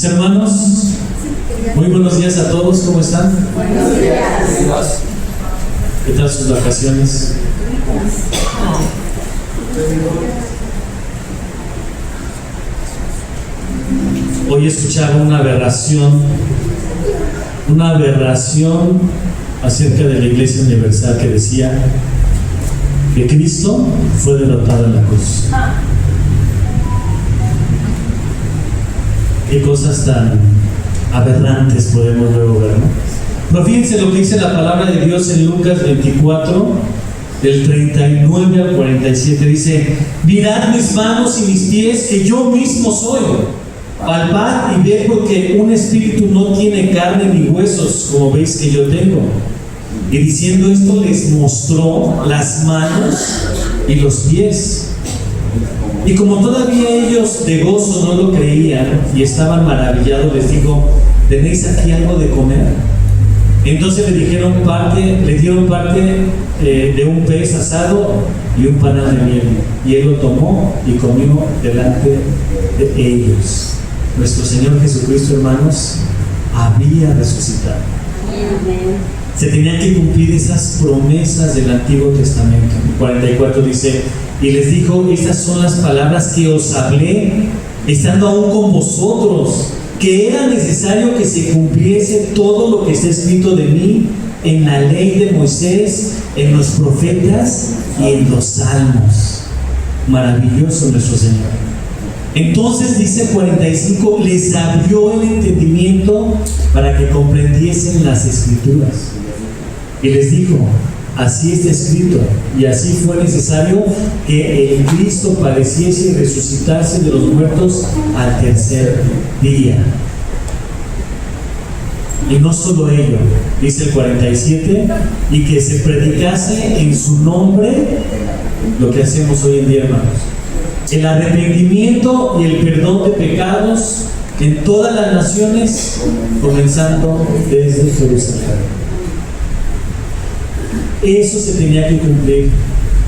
Mis hermanos, muy buenos días a todos, ¿cómo están? Buenos días. ¿Qué tal sus vacaciones? Hoy escuchaba una aberración acerca de la Iglesia Universal que decía que Cristo fue derrotado en la cruz. Qué cosas tan aberrantes podemos luego ver, ¿no? Pero fíjense lo que dice la palabra de Dios en Lucas 24, del 39 al 47. Dice: mirad mis manos y mis pies, que yo mismo soy. Palpad y ved, porque un espíritu no tiene carne ni huesos, como veis que yo tengo. Y diciendo esto, les mostró las manos y los pies. Y como todavía ellos de gozo no lo creían y estaban maravillados, les dijo: ¿tenéis aquí algo de comer? Entonces le dieron parte de un pez asado y un panal de miel. Y él lo tomó y comió delante de ellos. Nuestro Señor Jesucristo, hermanos, había resucitado. Se tenían que cumplir esas promesas del Antiguo Testamento. 44 dice: y les dijo: estas son las palabras que os hablé, estando aún con vosotros, que era necesario que se cumpliese todo lo que está escrito de mí en la ley de Moisés, en los profetas y en los salmos. Maravilloso nuestro Señor. Entonces, dice 45, les abrió el entendimiento para que comprendiesen las Escrituras. Y les dijo: así está escrito, y así fue necesario que el Cristo padeciese y resucitase de los muertos al tercer día. Y no solo ello, dice el 47, y que se predicase en su nombre lo que hacemos hoy en día, hermanos: el arrepentimiento y el perdón de pecados en todas las naciones, comenzando desde Jerusalén. Eso se tenía que cumplir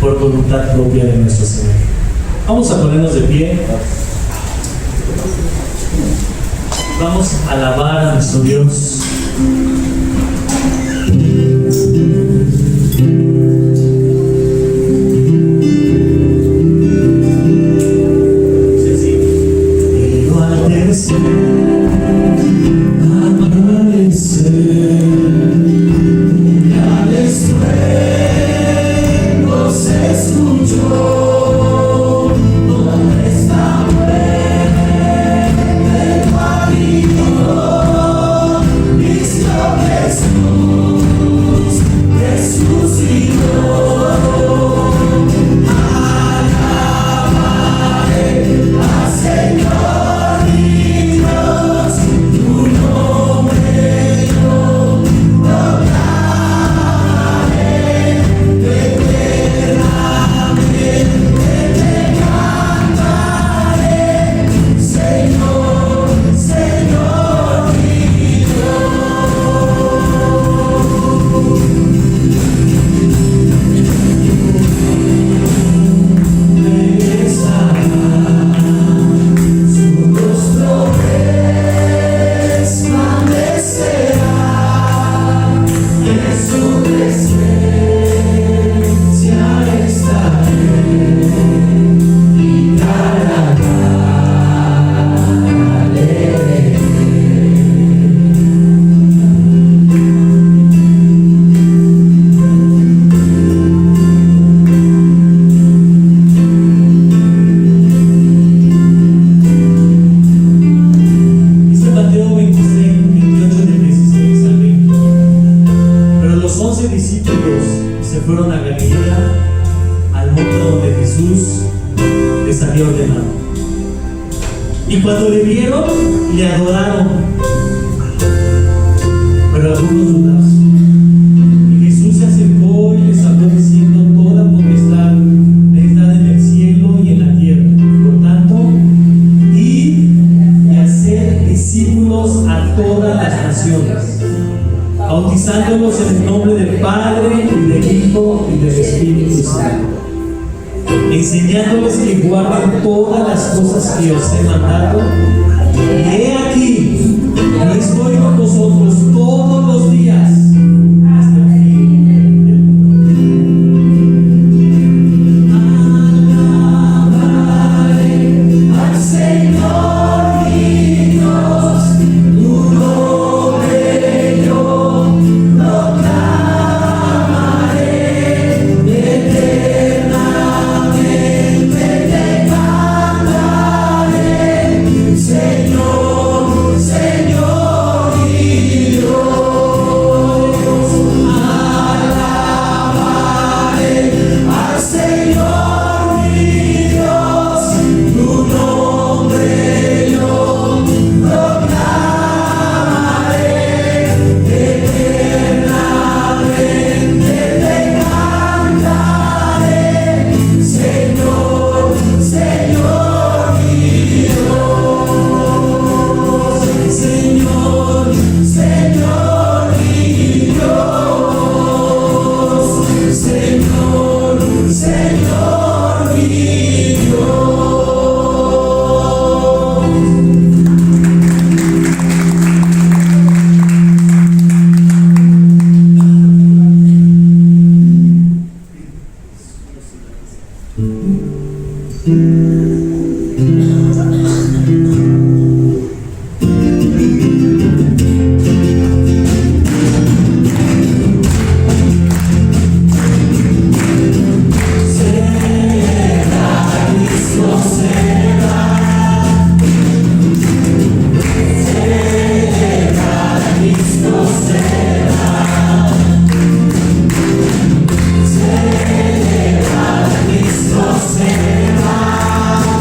por voluntad propia de nuestro Señor. Vamos a ponernos de pie. Vamos a alabar a nuestro Dios. Y cuando le vieron, le adoraron, pero algunos dudaron. Y Jesús se acercó y les habló diciendo: toda potestad me es dada en el cielo y en la tierra. Por tanto, id y hacer discípulos a todas las naciones, bautizándolos en el nombre del Padre y del Hijo y del Espíritu Santo, enseñándoles que guarden todas las cosas que os he mandado, y he aquí, yo estoy con vosotros todos los días hasta el fin del mundo. Alabaré al Señor mi Dios, tu nombre yo proclamaré, eternamente te cantaré, Señor, Señor y Dios. Alabaré al Señor mi Dios, tu nombre yo proclamaré, eternamente te cantaré, Señor, Señor y Dios. Señor, Señor y Dios. Señor, Señor y Dios. Celebrar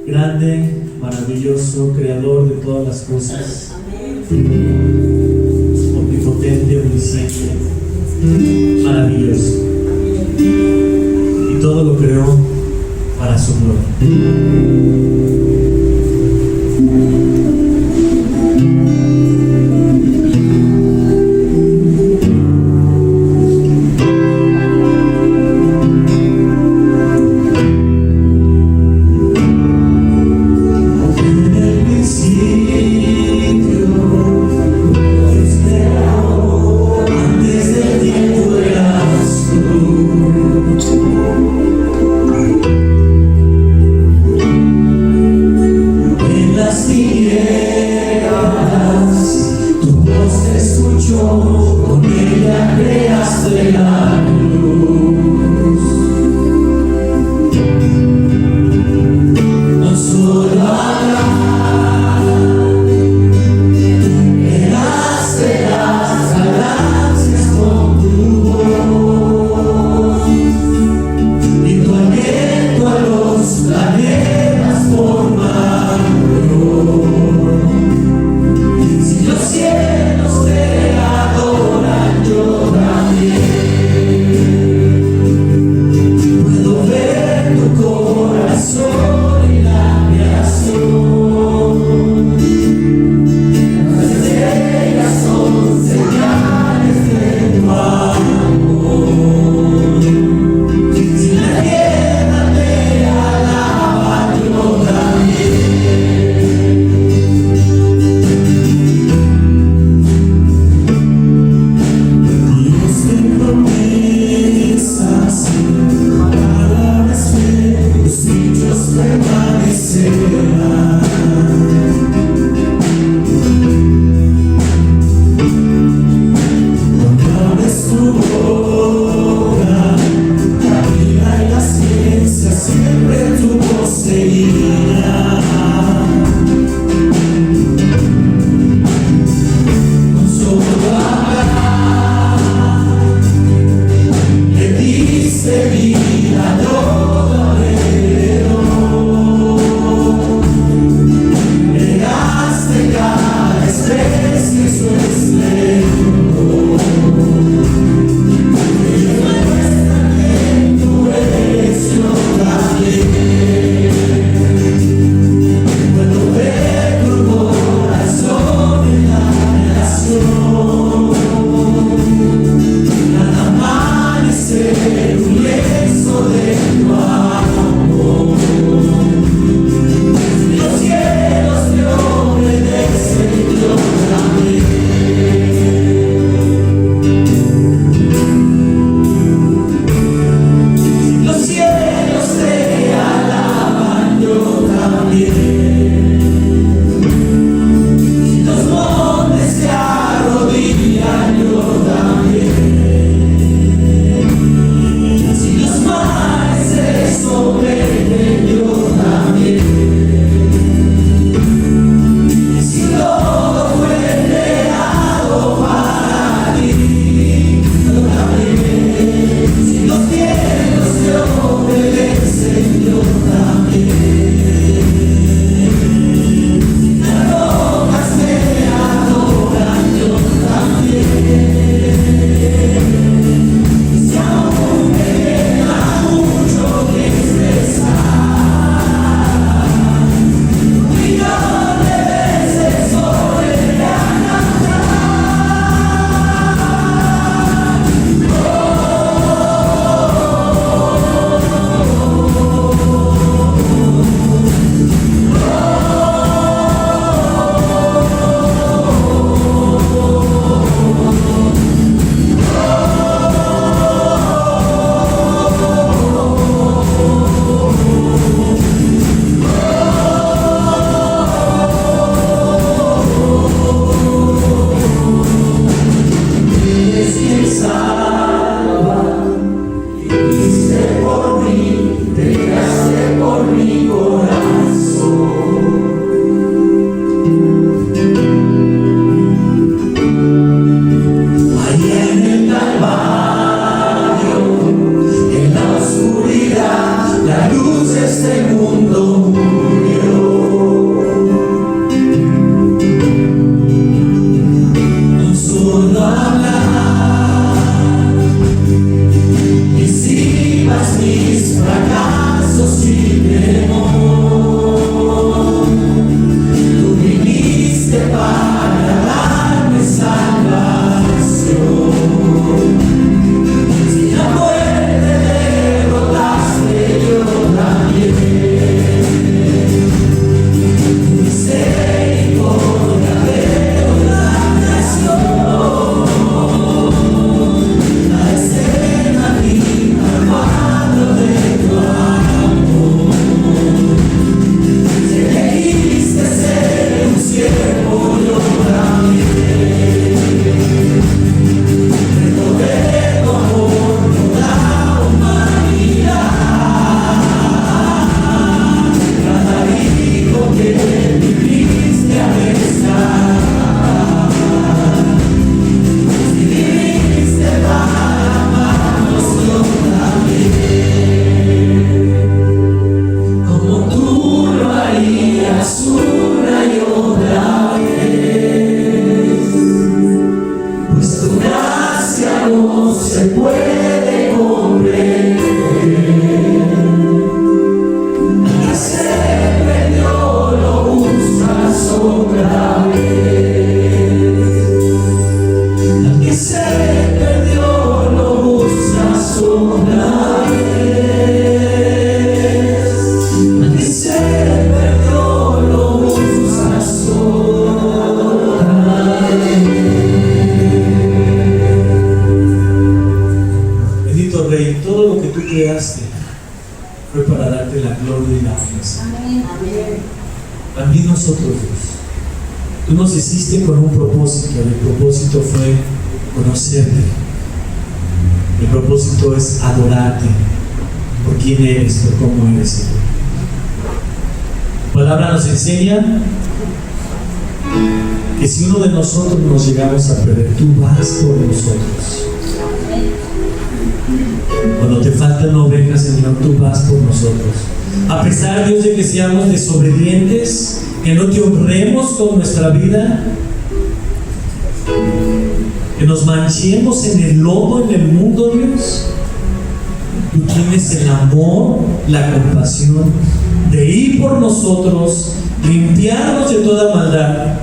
Grande, maravilloso, creador de todas las cosas, omnipotente, omnisciente, maravilloso, y todo lo creó para su gloria. También nosotros, Dios, tú nos hiciste con un propósito. El propósito fue conocerte. El propósito es adorarte por quién eres, por cómo eres, Señor. La palabra nos enseña que si uno de nosotros nos llegamos a perder, tú vas por nosotros. Cuando te faltan ovejas, Señor, tú vas por nosotros. A pesar, Dios, de que seamos desobedientes, que no te honremos con nuestra vida, que nos manchemos en el lodo, en el mundo, Dios, tú tienes el amor, la compasión de ir por nosotros, limpiarnos de toda maldad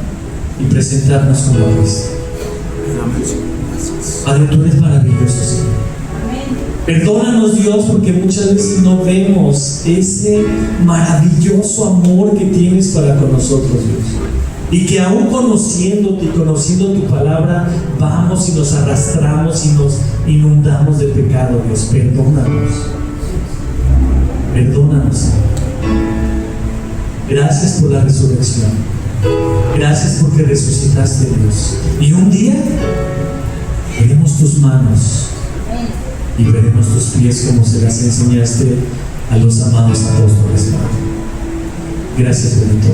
y presentarnos como a Cristo. Padre, tú eres maravilloso, Señor. Perdónanos, Dios, porque muchas veces no vemos ese maravilloso amor que tienes para con nosotros, Dios. Y que aún conociéndote y conociendo tu palabra, vamos y nos arrastramos y nos inundamos de pecado, Dios. Perdónanos. Perdónanos, Señor. Gracias por la resurrección. Gracias porque resucitaste, Dios. Y un día veremos tus manos y veremos tus pies como se las enseñaste a los amados apóstoles, Padre. Gracias, bendito.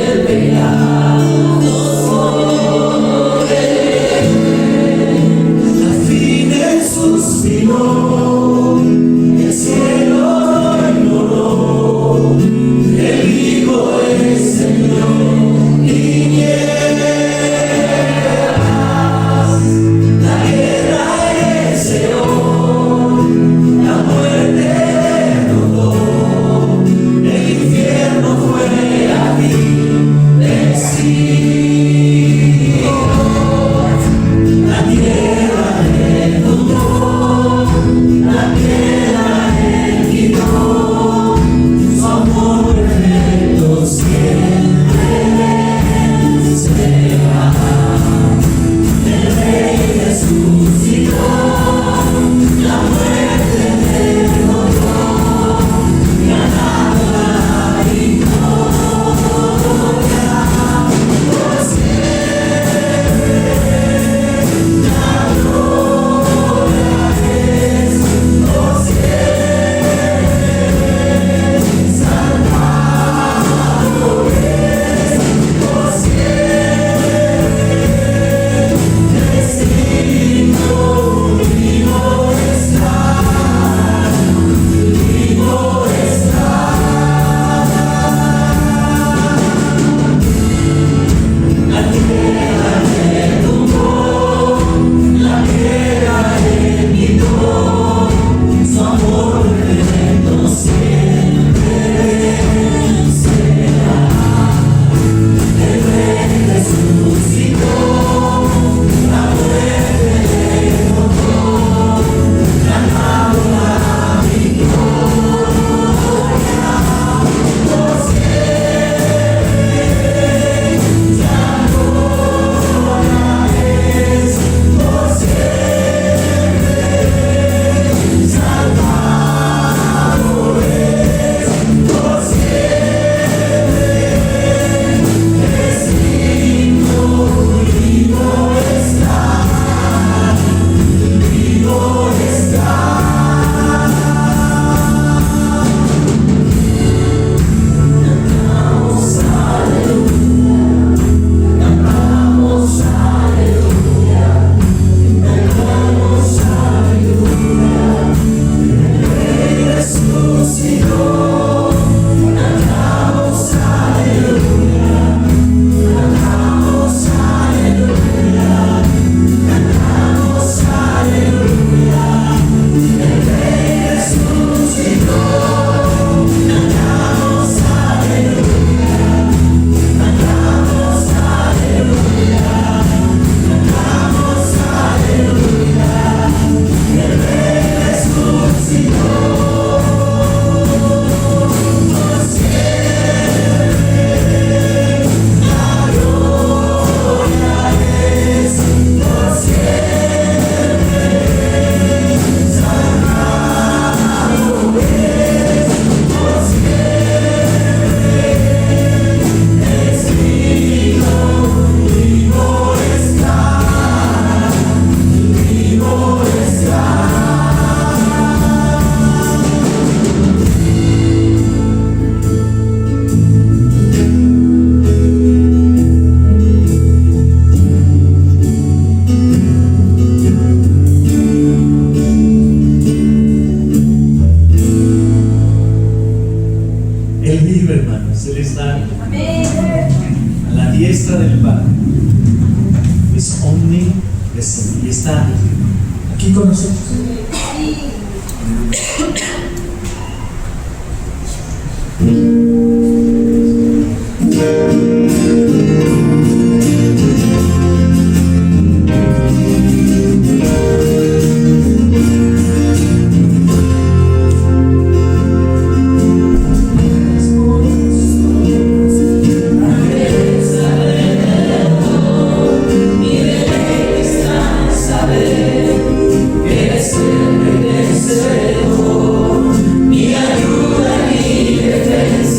El pecado presente y está aquí con nosotros. Mi ayuda y defensa.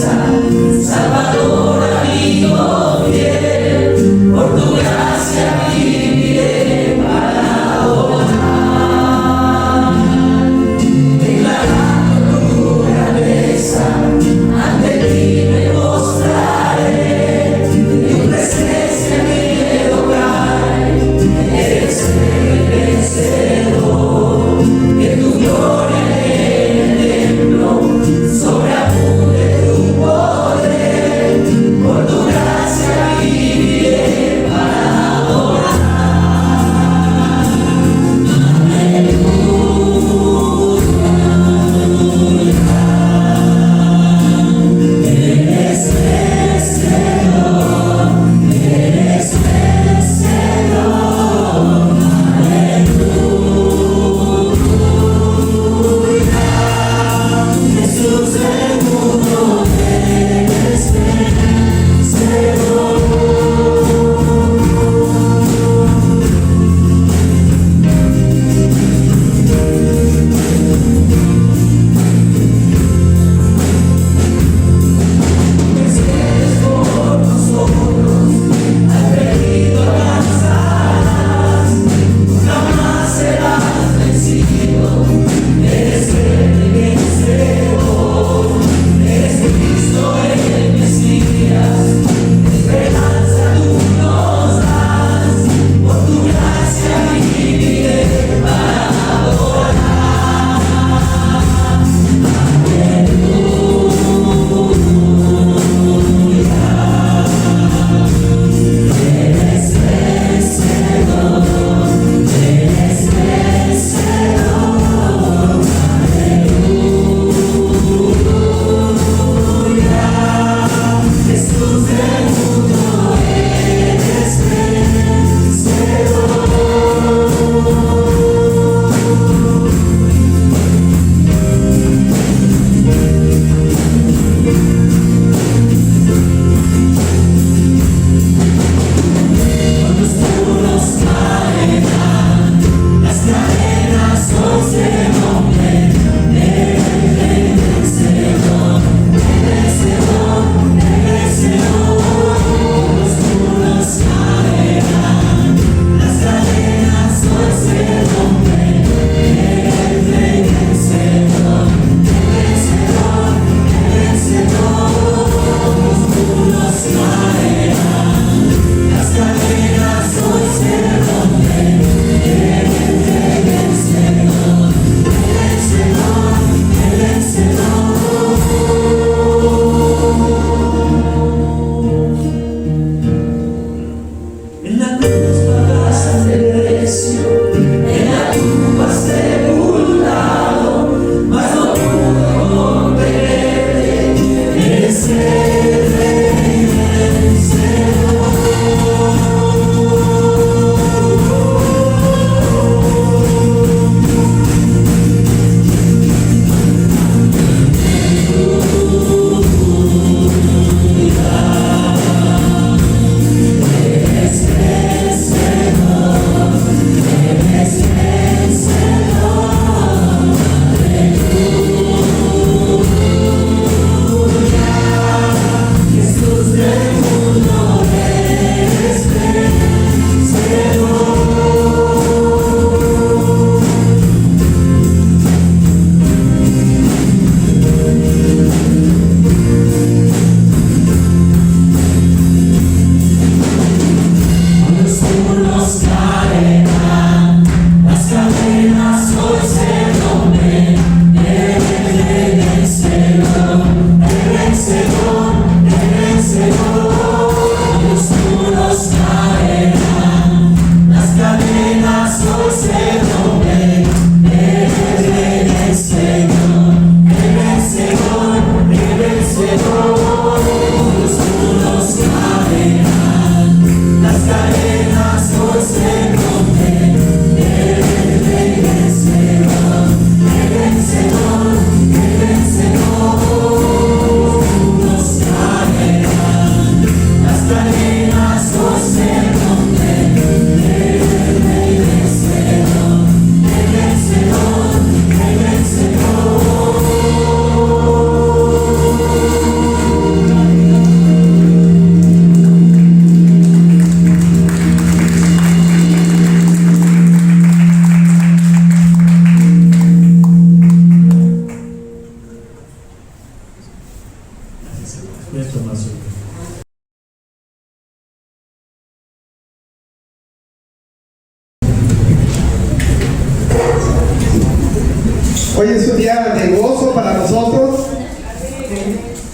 Hoy es un día de gozo para nosotros,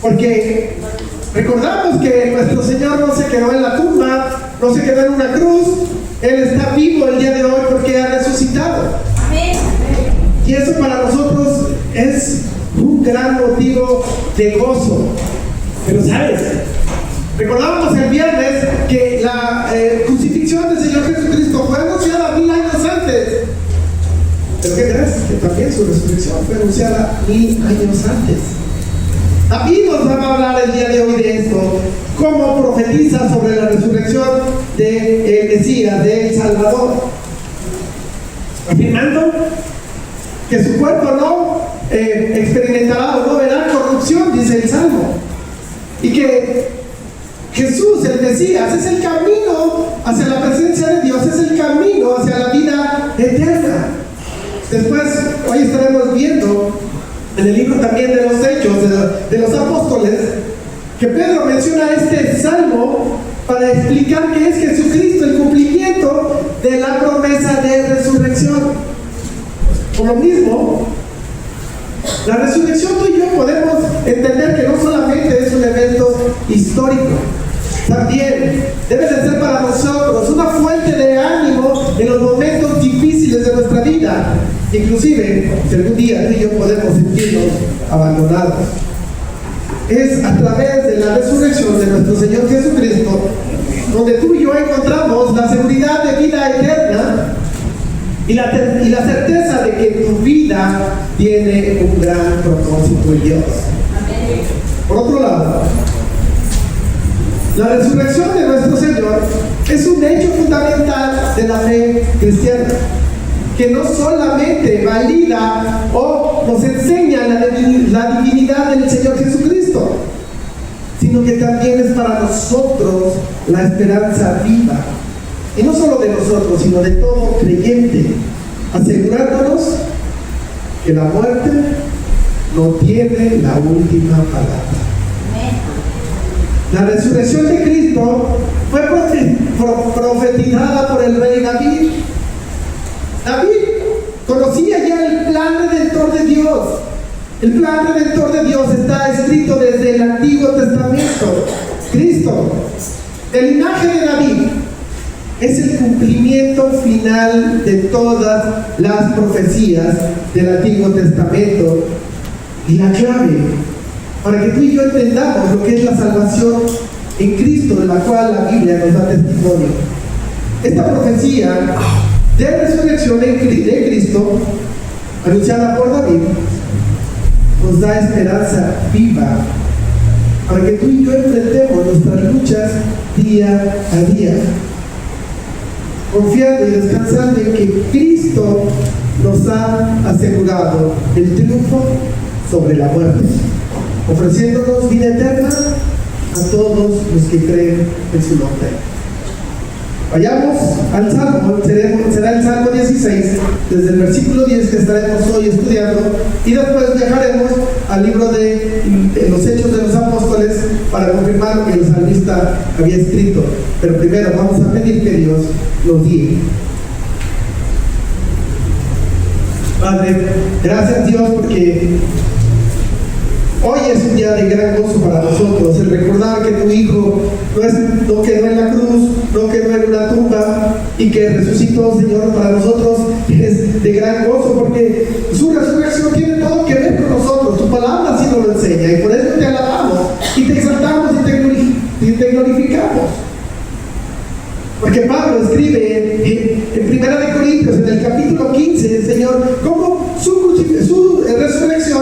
porque recordamos que nuestro Señor no se quedó en la tumba, no se quedó en una cruz. Él está vivo el día de hoy porque ha resucitado. Y eso para nosotros es un gran motivo de gozo. Pero ¿sabes? Recordábamos el viernes que la crucifixión del Señor Jesucristo fue anunciada 1000 años antes. ¿Pero qué crees? Que también su resurrección fue anunciada 1000 años antes. David nos va a hablar el día de hoy de esto, cómo profetiza sobre la resurrección del Mesías, del Salvador, afirmando que su cuerpo no experimentará o no verá corrupción, dice el Salmo, y que Jesús, el Mesías, es el camino hacia la presencia de Dios, es el camino hacia la vida eterna. Después, hoy estaremos viendo en el libro también de los Hechos de los Apóstoles, que Pedro menciona este salmo para explicar que es Jesucristo el cumplimiento de la promesa de resurrección. Por lo mismo, la resurrección tú y yo podemos entender que no solamente es un evento histórico, también debe de ser para nosotros una fuente de ánimo en los momentos difíciles de nuestra vida. Inclusive, si algún día tú y yo podemos sentirnos abandonados, es a través de la resurrección de nuestro Señor Jesucristo donde tú y yo encontramos la seguridad de vida eterna y la certeza de que tu vida tiene un gran propósito en Dios. Por otro lado, la resurrección de nuestro Señor es un hecho fundamental de la fe cristiana, que no solamente valida o nos enseña la divinidad del Señor Jesucristo, sino que también es para nosotros la esperanza viva. Y no solo de nosotros, sino de todo creyente, asegurándonos que la muerte no tiene la última palabra. La resurrección de Cristo fue profetizada por el rey David. David conocía ya el plan redentor de Dios. El plan redentor de Dios está escrito desde el Antiguo Testamento. Cristo, el linaje de David, es el cumplimiento final de todas las profecías del Antiguo Testamento. Y la clave para que tú y yo entendamos lo que es la salvación en Cristo, de la cual la Biblia nos da testimonio. Esta profecía de resurrección de Cristo, anunciada por David, nos da esperanza viva para que tú y yo enfrentemos nuestras luchas día a día, confiando y descansando en que Cristo nos ha asegurado el triunfo sobre la muerte, ofreciéndonos vida eterna a todos los que creen en su nombre. Vayamos al Salmo, será el Salmo 16, desde el versículo 10 que estaremos hoy estudiando, y después viajaremos al libro de los Hechos de los Apóstoles para confirmar lo que el salmista había escrito. Pero primero vamos a pedir que Dios nos guíe. Padre, gracias Dios porque hoy es un día de gran gozo para nosotros, el recordar que tu Hijo no quedó en la cruz, no quedó en una tumba y que resucitó, Señor. Para nosotros es de gran gozo porque su resurrección tiene todo que ver con nosotros. Tu palabra así nos lo enseña y por eso te alabamos y te exaltamos y te glorificamos. Porque Pablo escribe en 1 Corintios, en el capítulo 15, Señor, cómo su resurrección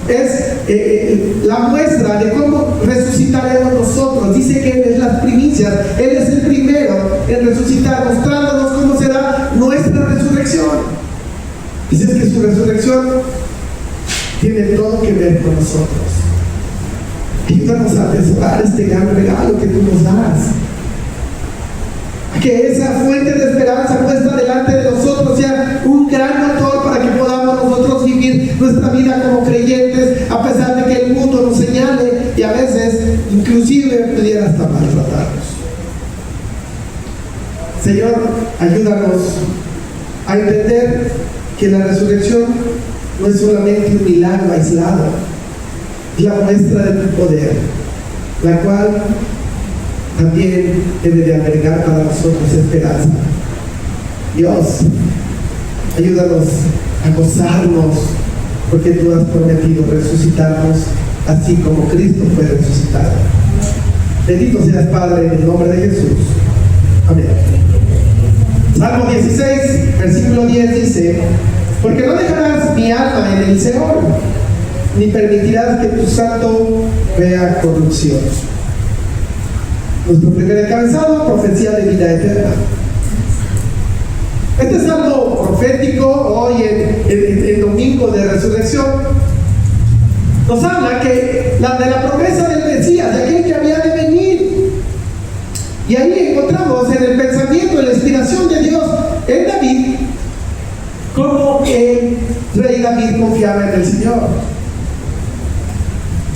es la muestra de cómo resucitaremos nosotros. Dice que Él es las primicias, Él es el primero en resucitar, mostrándonos cómo será nuestra resurrección. Dice que su resurrección tiene todo que ver con nosotros. Ayúdanos a atesorar este gran regalo que tú nos das. Que esa fuente de esperanza puesta delante de nosotros sea un gran motor para que podamos nosotros vivir nuestra vida como creyentes, a pesar de que el mundo nos señale y a veces inclusive pudiera hasta maltratarnos. Señor, ayúdanos a entender que la resurrección no es solamente un milagro aislado, es la muestra de tu poder, la cual también debe de albergar para nosotros esperanza. Dios, ayúdanos a gozarnos, porque tú has prometido resucitarnos así como Cristo fue resucitado. Bendito seas, Padre, en el nombre de Jesús. Amén. Salmo 16, versículo 10 dice: porque no dejarás mi alma en el Seol, ni permitirás que tu santo vea corrupción. Nuestro primer encabezado, profecía de vida eterna. Este es algo profético. Hoy en domingo de resurrección nos habla de la promesa del Mesías, de aquel que había de venir. Y ahí encontramos en el pensamiento, en la inspiración de Dios en David, cómo el rey David confiaba en el Señor.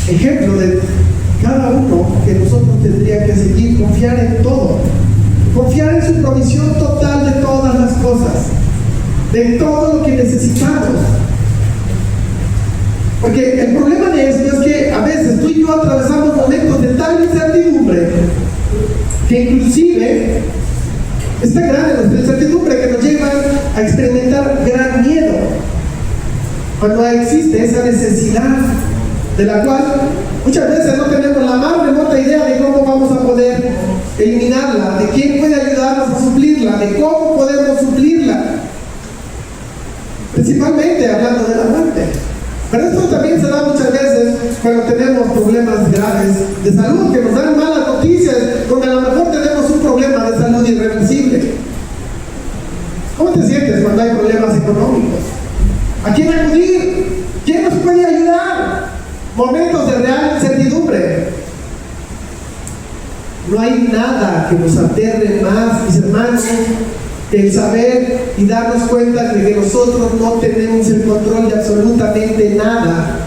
Ejemplo de cada uno que nosotros tendría que seguir, confiar en todo, confiar en su provisión total de todas las cosas, de todo lo que necesitamos. Porque el problema de esto es que a veces tú y yo atravesamos momentos de tal incertidumbre que inclusive es tan grande nuestra incertidumbre que nos lleva a experimentar gran miedo cuando existe esa necesidad de la cual muchas veces no tenemos la más remota idea de cómo vamos a poder eliminarla, de quién puede ayudarnos a suplirla, de cómo podemos suplirla, principalmente hablando de la muerte. Pero esto también se da muchas veces cuando tenemos problemas graves de salud, que nos dan malas noticias, donde a lo mejor tenemos un problema de salud irreversible. ¿Cómo te sientes cuando hay problemas económicos? ¿A quién acudir? ¿Quién nos puede ayudar? Momentos de real incertidumbre. No hay nada que nos aterre más, mis hermanos, que el saber y darnos cuenta de que nosotros no tenemos el control de absolutamente nada,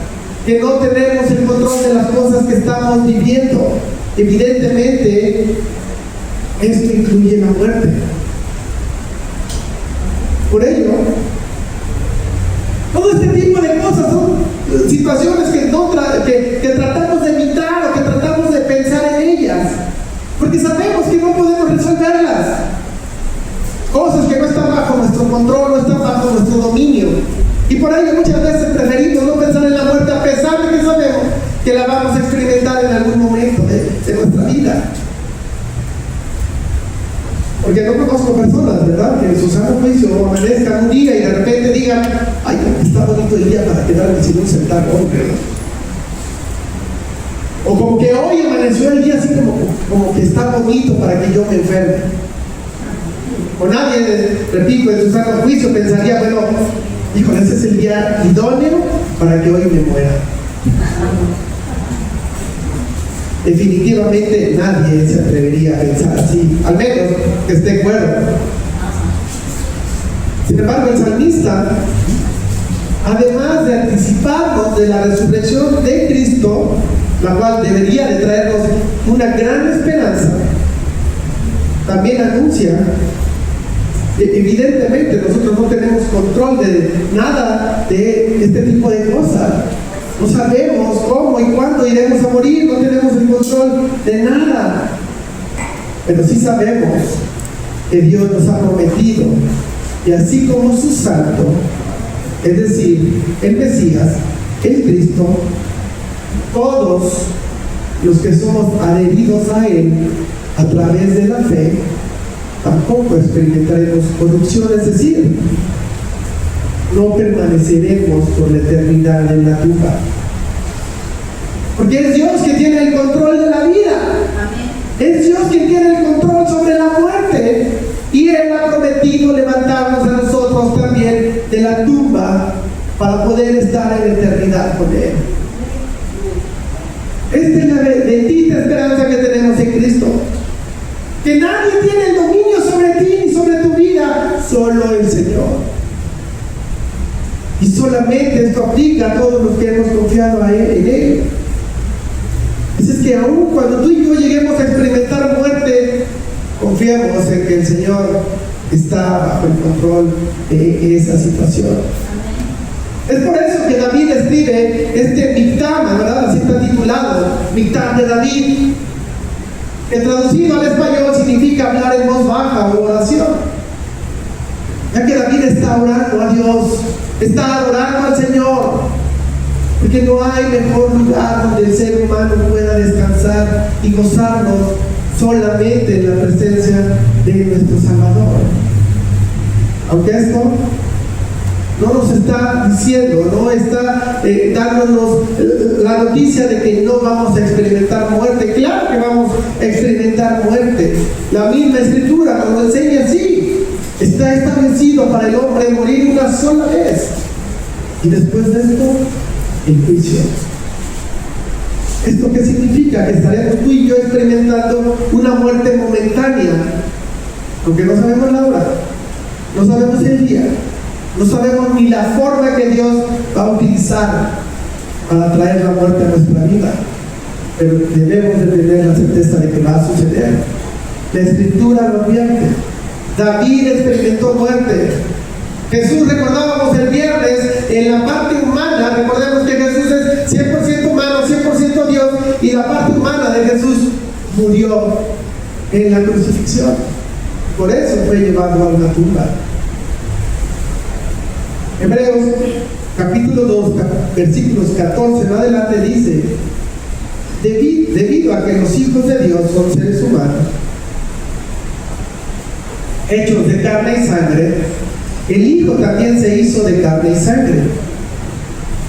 que no tenemos el control de las cosas que estamos viviendo. Evidentemente, esto incluye la muerte. Por ello, todo este tipo de cosas son situaciones que tratamos de evitar o que tratamos de pensar en ellas, porque sabemos que no podemos resolverlas. Cosas que no están bajo nuestro control, no están bajo nuestro dominio. Y por ello muchas veces preferimos no pensar en la muerte, a pesar de que sabemos que la vamos a experimentar en algún momento de nuestra vida. Porque no conozco personas, ¿verdad?, que en su sano juicio amanezcan un día y de repente digan: ay, está bonito el día para quedarme sin un centavo hoy, ¿verdad? O como que hoy amaneció el día así como que está bonito para que yo me enferme. O nadie, repito, en su sano juicio pensaría: bueno, híjole, ese es el día idóneo para que hoy me muera. Definitivamente nadie se atrevería a pensar así, al menos que esté cuerdo. Sin embargo, el salmista, además de anticiparnos de la resurrección de Cristo, la cual debería de traernos una gran esperanza, también anuncia: evidentemente nosotros no tenemos control de nada de este tipo de cosas. No sabemos cómo y cuándo iremos a morir, no tenemos el control de nada. Pero sí sabemos que Dios nos ha prometido, y así como su santo, es decir, el Mesías, el Cristo, todos los que somos adheridos a Él a través de la fe, tampoco experimentaremos corrupción, es decir, no permaneceremos por la eternidad en la tumba. Porque es Dios quien tiene el control de la vida. Es Dios quien tiene el control sobre la muerte. Y Él ha prometido levantarnos a nosotros también de la tumba para poder estar en la eternidad con Él. Esta es la bendita esperanza que tenemos en Cristo. Que nadie tiene el dominio sobre ti ni sobre tu vida, solo el Señor. Y solamente esto aplica a todos los que hemos confiado en Él. Es que aún cuando tú y yo lleguemos a experimentar muerte, confiamos en que el Señor está bajo el control de esa situación. Es por eso que David escribe este Mictam, ¿verdad? Así está titulado, Mictam de David, que traducido al español significa hablar en voz baja o oración. Ya que David está orando a Dios, está adorando al Señor, porque no hay mejor lugar donde el ser humano pueda descansar y gozarnos solamente en la presencia de nuestro Salvador. Aunque esto no nos está diciendo, no está dándonos la noticia de que no vamos a experimentar muerte. Claro que vamos a experimentar muerte. La misma Escritura nos lo enseña así. Está establecido para el hombre morir una sola vez. Y después de esto, el juicio. ¿Esto qué significa? Que estaremos tú y yo experimentando una muerte momentánea, aunque no sabemos la hora, no sabemos el día, no sabemos ni la forma que Dios va a utilizar para traer la muerte a nuestra vida, pero debemos de tener la certeza de que va a suceder. La Escritura lo advierte. David experimentó muerte. Jesús, recordábamos el viernes, en la parte humana, recordemos que Jesús es 100% humano, 100% Dios, y la parte humana de Jesús murió en la crucifixión. Por eso fue llevado a una tumba. Hebreos capítulo 2, versículos 14 en adelante dice: debido a que los hijos de Dios son seres humanos, hechos de carne y sangre, el Hijo también se hizo de carne y sangre,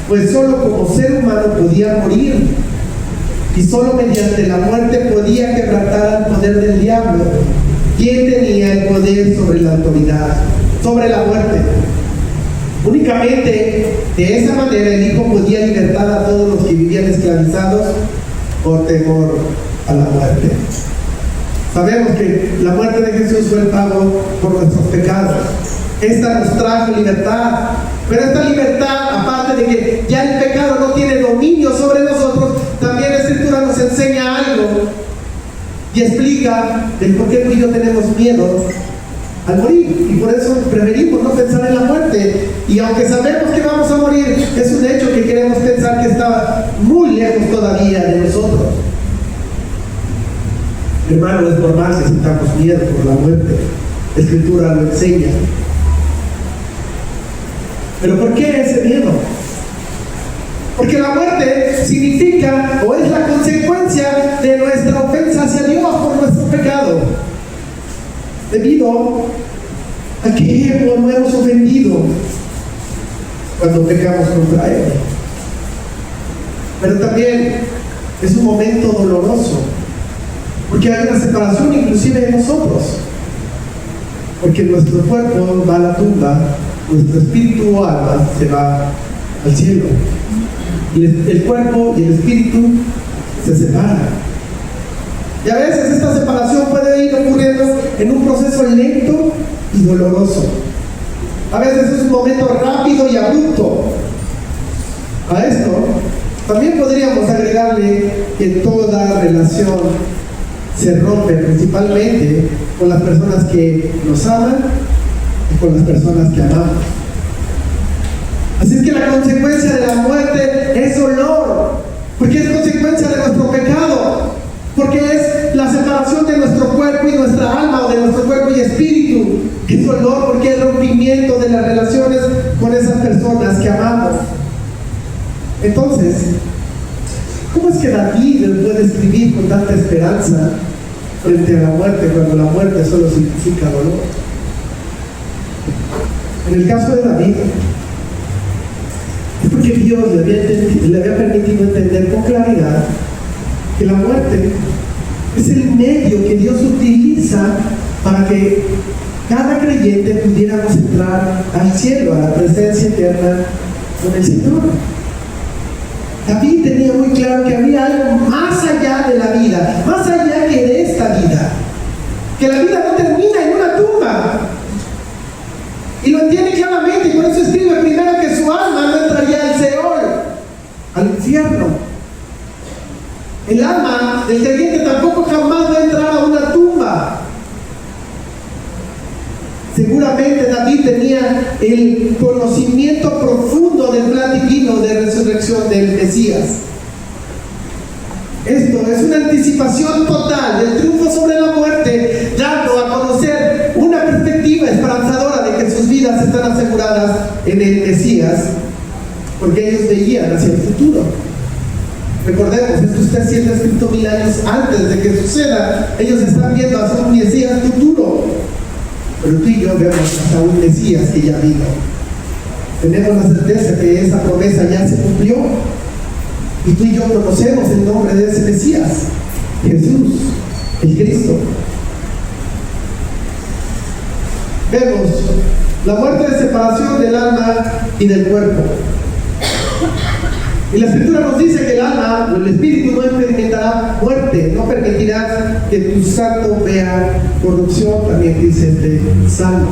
pues solo como ser humano podía morir, y solo mediante la muerte podía quebrantar al poder del diablo, quien tenía el poder sobre la autoridad, sobre la muerte. Únicamente de esa manera el Hijo podía libertar a todos los que vivían esclavizados por temor a la muerte. Sabemos que la muerte de Jesús fue el pago por nuestros pecados. Esta nos trajo libertad, pero esta libertad, aparte de que ya el pecado no tiene dominio sobre nosotros, también la Escritura nos enseña algo y explica el por qué tú y yo tenemos miedo al morir, y por eso preferimos no pensar en la muerte. Y aunque sabemos que vamos a morir, es un hecho que queremos pensar que está muy lejos todavía de nosotros. Hermano, es normal que sintamos miedo por la muerte. La Escritura lo enseña. ¿Pero por qué ese miedo? Porque la muerte significa o es la consecuencia de nuestra ofensa hacia Dios por nuestro pecado. Debido a que no hemos ofendido cuando pecamos contra Él. Pero también es un momento doloroso, porque hay una separación inclusive de nosotros, porque nuestro cuerpo va a la tumba, nuestro espíritu o alma se va al cielo, y el cuerpo y el espíritu se separan. Y a veces esta separación puede ir ocurriendo en un proceso lento y doloroso. A veces es un momento rápido y abrupto. A esto también podríamos agregarle que toda relación se rompe principalmente con las personas que nos aman y con las personas que amamos. Así es que la consecuencia de la muerte es dolor, porque es consecuencia de nuestro pecado, porque es la separación de nuestro cuerpo y nuestra alma, o de nuestro cuerpo y espíritu. Es dolor porque es el rompimiento de las relaciones con esas personas que amamos. Entonces, ¿cómo es que David puede escribir con tanta esperanza frente a la muerte, cuando la muerte solo significa dolor? En el caso de David, es porque Dios le había permitido entender con claridad que la muerte es el medio que Dios utiliza para que cada creyente pudiéramos entrar al cielo, a la presencia eterna con el Señor. David tenía muy claro que había algo más allá de la vida, más allá que de esta vida, que la vida no termina en una tumba, y lo entiende claramente, y por eso escribe primero que su alma no entraría al Seol, al infierno. El alma del creyente tampoco jamás va a entrar a una tumba. Seguramente David tenía el conocimiento profundo del camino de resurrección del Mesías. Esto es una anticipación total del triunfo sobre la muerte, dando a conocer una perspectiva esperanzadora de que sus vidas están aseguradas en el Mesías, porque ellos veían hacia el futuro. Recordemos, esto está siendo escrito 1000 años antes de que suceda. Ellos están viendo hacia un Mesías futuro, pero tú y yo vemos hacia un Mesías que ya vino. Tenemos la certeza que esa promesa ya se cumplió, y tú y yo conocemos el nombre de ese Mesías, Jesús, el Cristo. Vemos la muerte de separación del alma y del cuerpo. Y la Escritura nos dice que el alma o el espíritu no experimentará muerte, no permitirá que tu santo vea corrupción, también dice este salmo.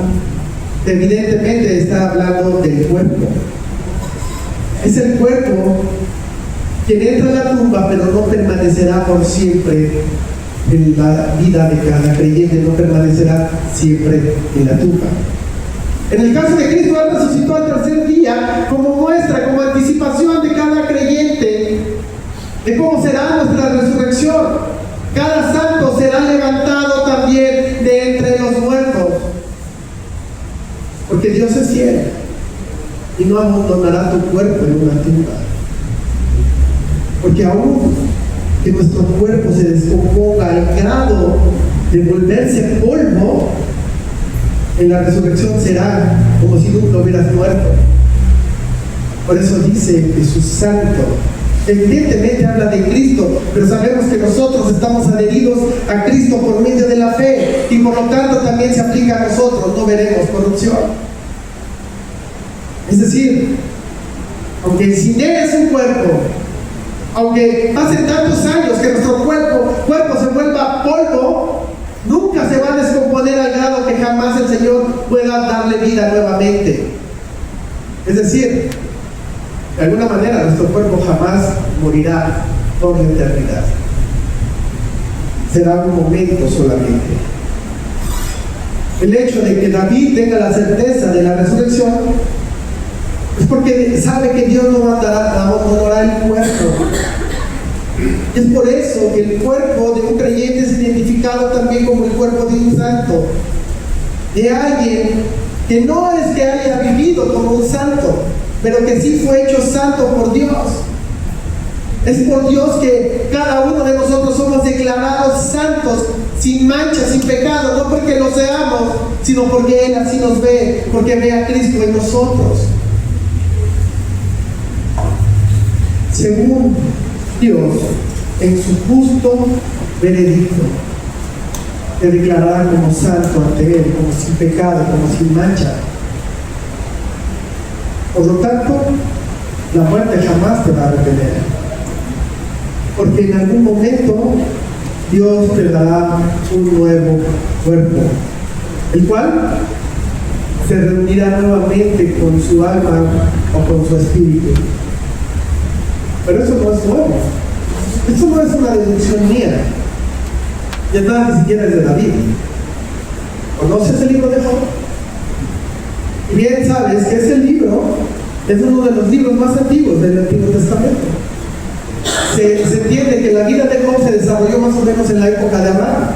Evidentemente está hablando del cuerpo. Es el cuerpo quien entra a la tumba, pero no permanecerá por siempre en la vida de cada creyente, no permanecerá siempre en la tumba. En el caso de Cristo, Él resucitó al tercer día como muestra, como anticipación de cada creyente, de cómo será nuestra resurrección. Cada santo será levantado también de entre los muertos, porque Dios es fiel y no abandonará tu cuerpo en una tumba. Porque aún que nuestro cuerpo se descomponga al grado de volverse polvo, en la resurrección será como si nunca hubieras muerto. Por eso dice Jesús Santo. Evidentemente habla de Cristo, pero sabemos que nosotros estamos adheridos a Cristo por medio de la fe, y por lo tanto también se aplica a nosotros. No veremos corrupción. Es decir, aunque sin Él es un cuerpo, aunque pasen tantos años que nuestro cuerpo se vuelva polvo, nunca se va a descomponer al grado que jamás el Señor pueda darle vida nuevamente. Es decir, de alguna manera nuestro cuerpo jamás morirá por la eternidad. Será un momento solamente. El hecho de que David tenga la certeza de la resurrección es porque sabe que Dios no abandonará el cuerpo. Es por eso que el cuerpo de un creyente es identificado también como el cuerpo de un santo, de alguien que no es que haya vivido como un santo, pero que sí fue hecho santo por Dios. Es por Dios que cada uno de nosotros somos declarados santos, sin mancha, sin pecado, no porque lo seamos, sino porque Él así nos ve, porque ve a Cristo en nosotros. Según Dios, en su justo veredicto, te declarará como santo ante Él, como sin pecado, como sin mancha. Por lo tanto, la muerte jamás te va a retener, porque en algún momento Dios te dará un nuevo cuerpo, el cual se reunirá nuevamente con su alma o con su espíritu. Pero eso no es nuevo. Esto no es una deducción mía. Ya nada, ni siquiera es de David. ¿Conoces el libro de Job? Y bien sabes que ese libro es uno de los libros más antiguos del Antiguo Testamento. Se entiende que la vida de Job se desarrolló más o menos en la época de Abraham.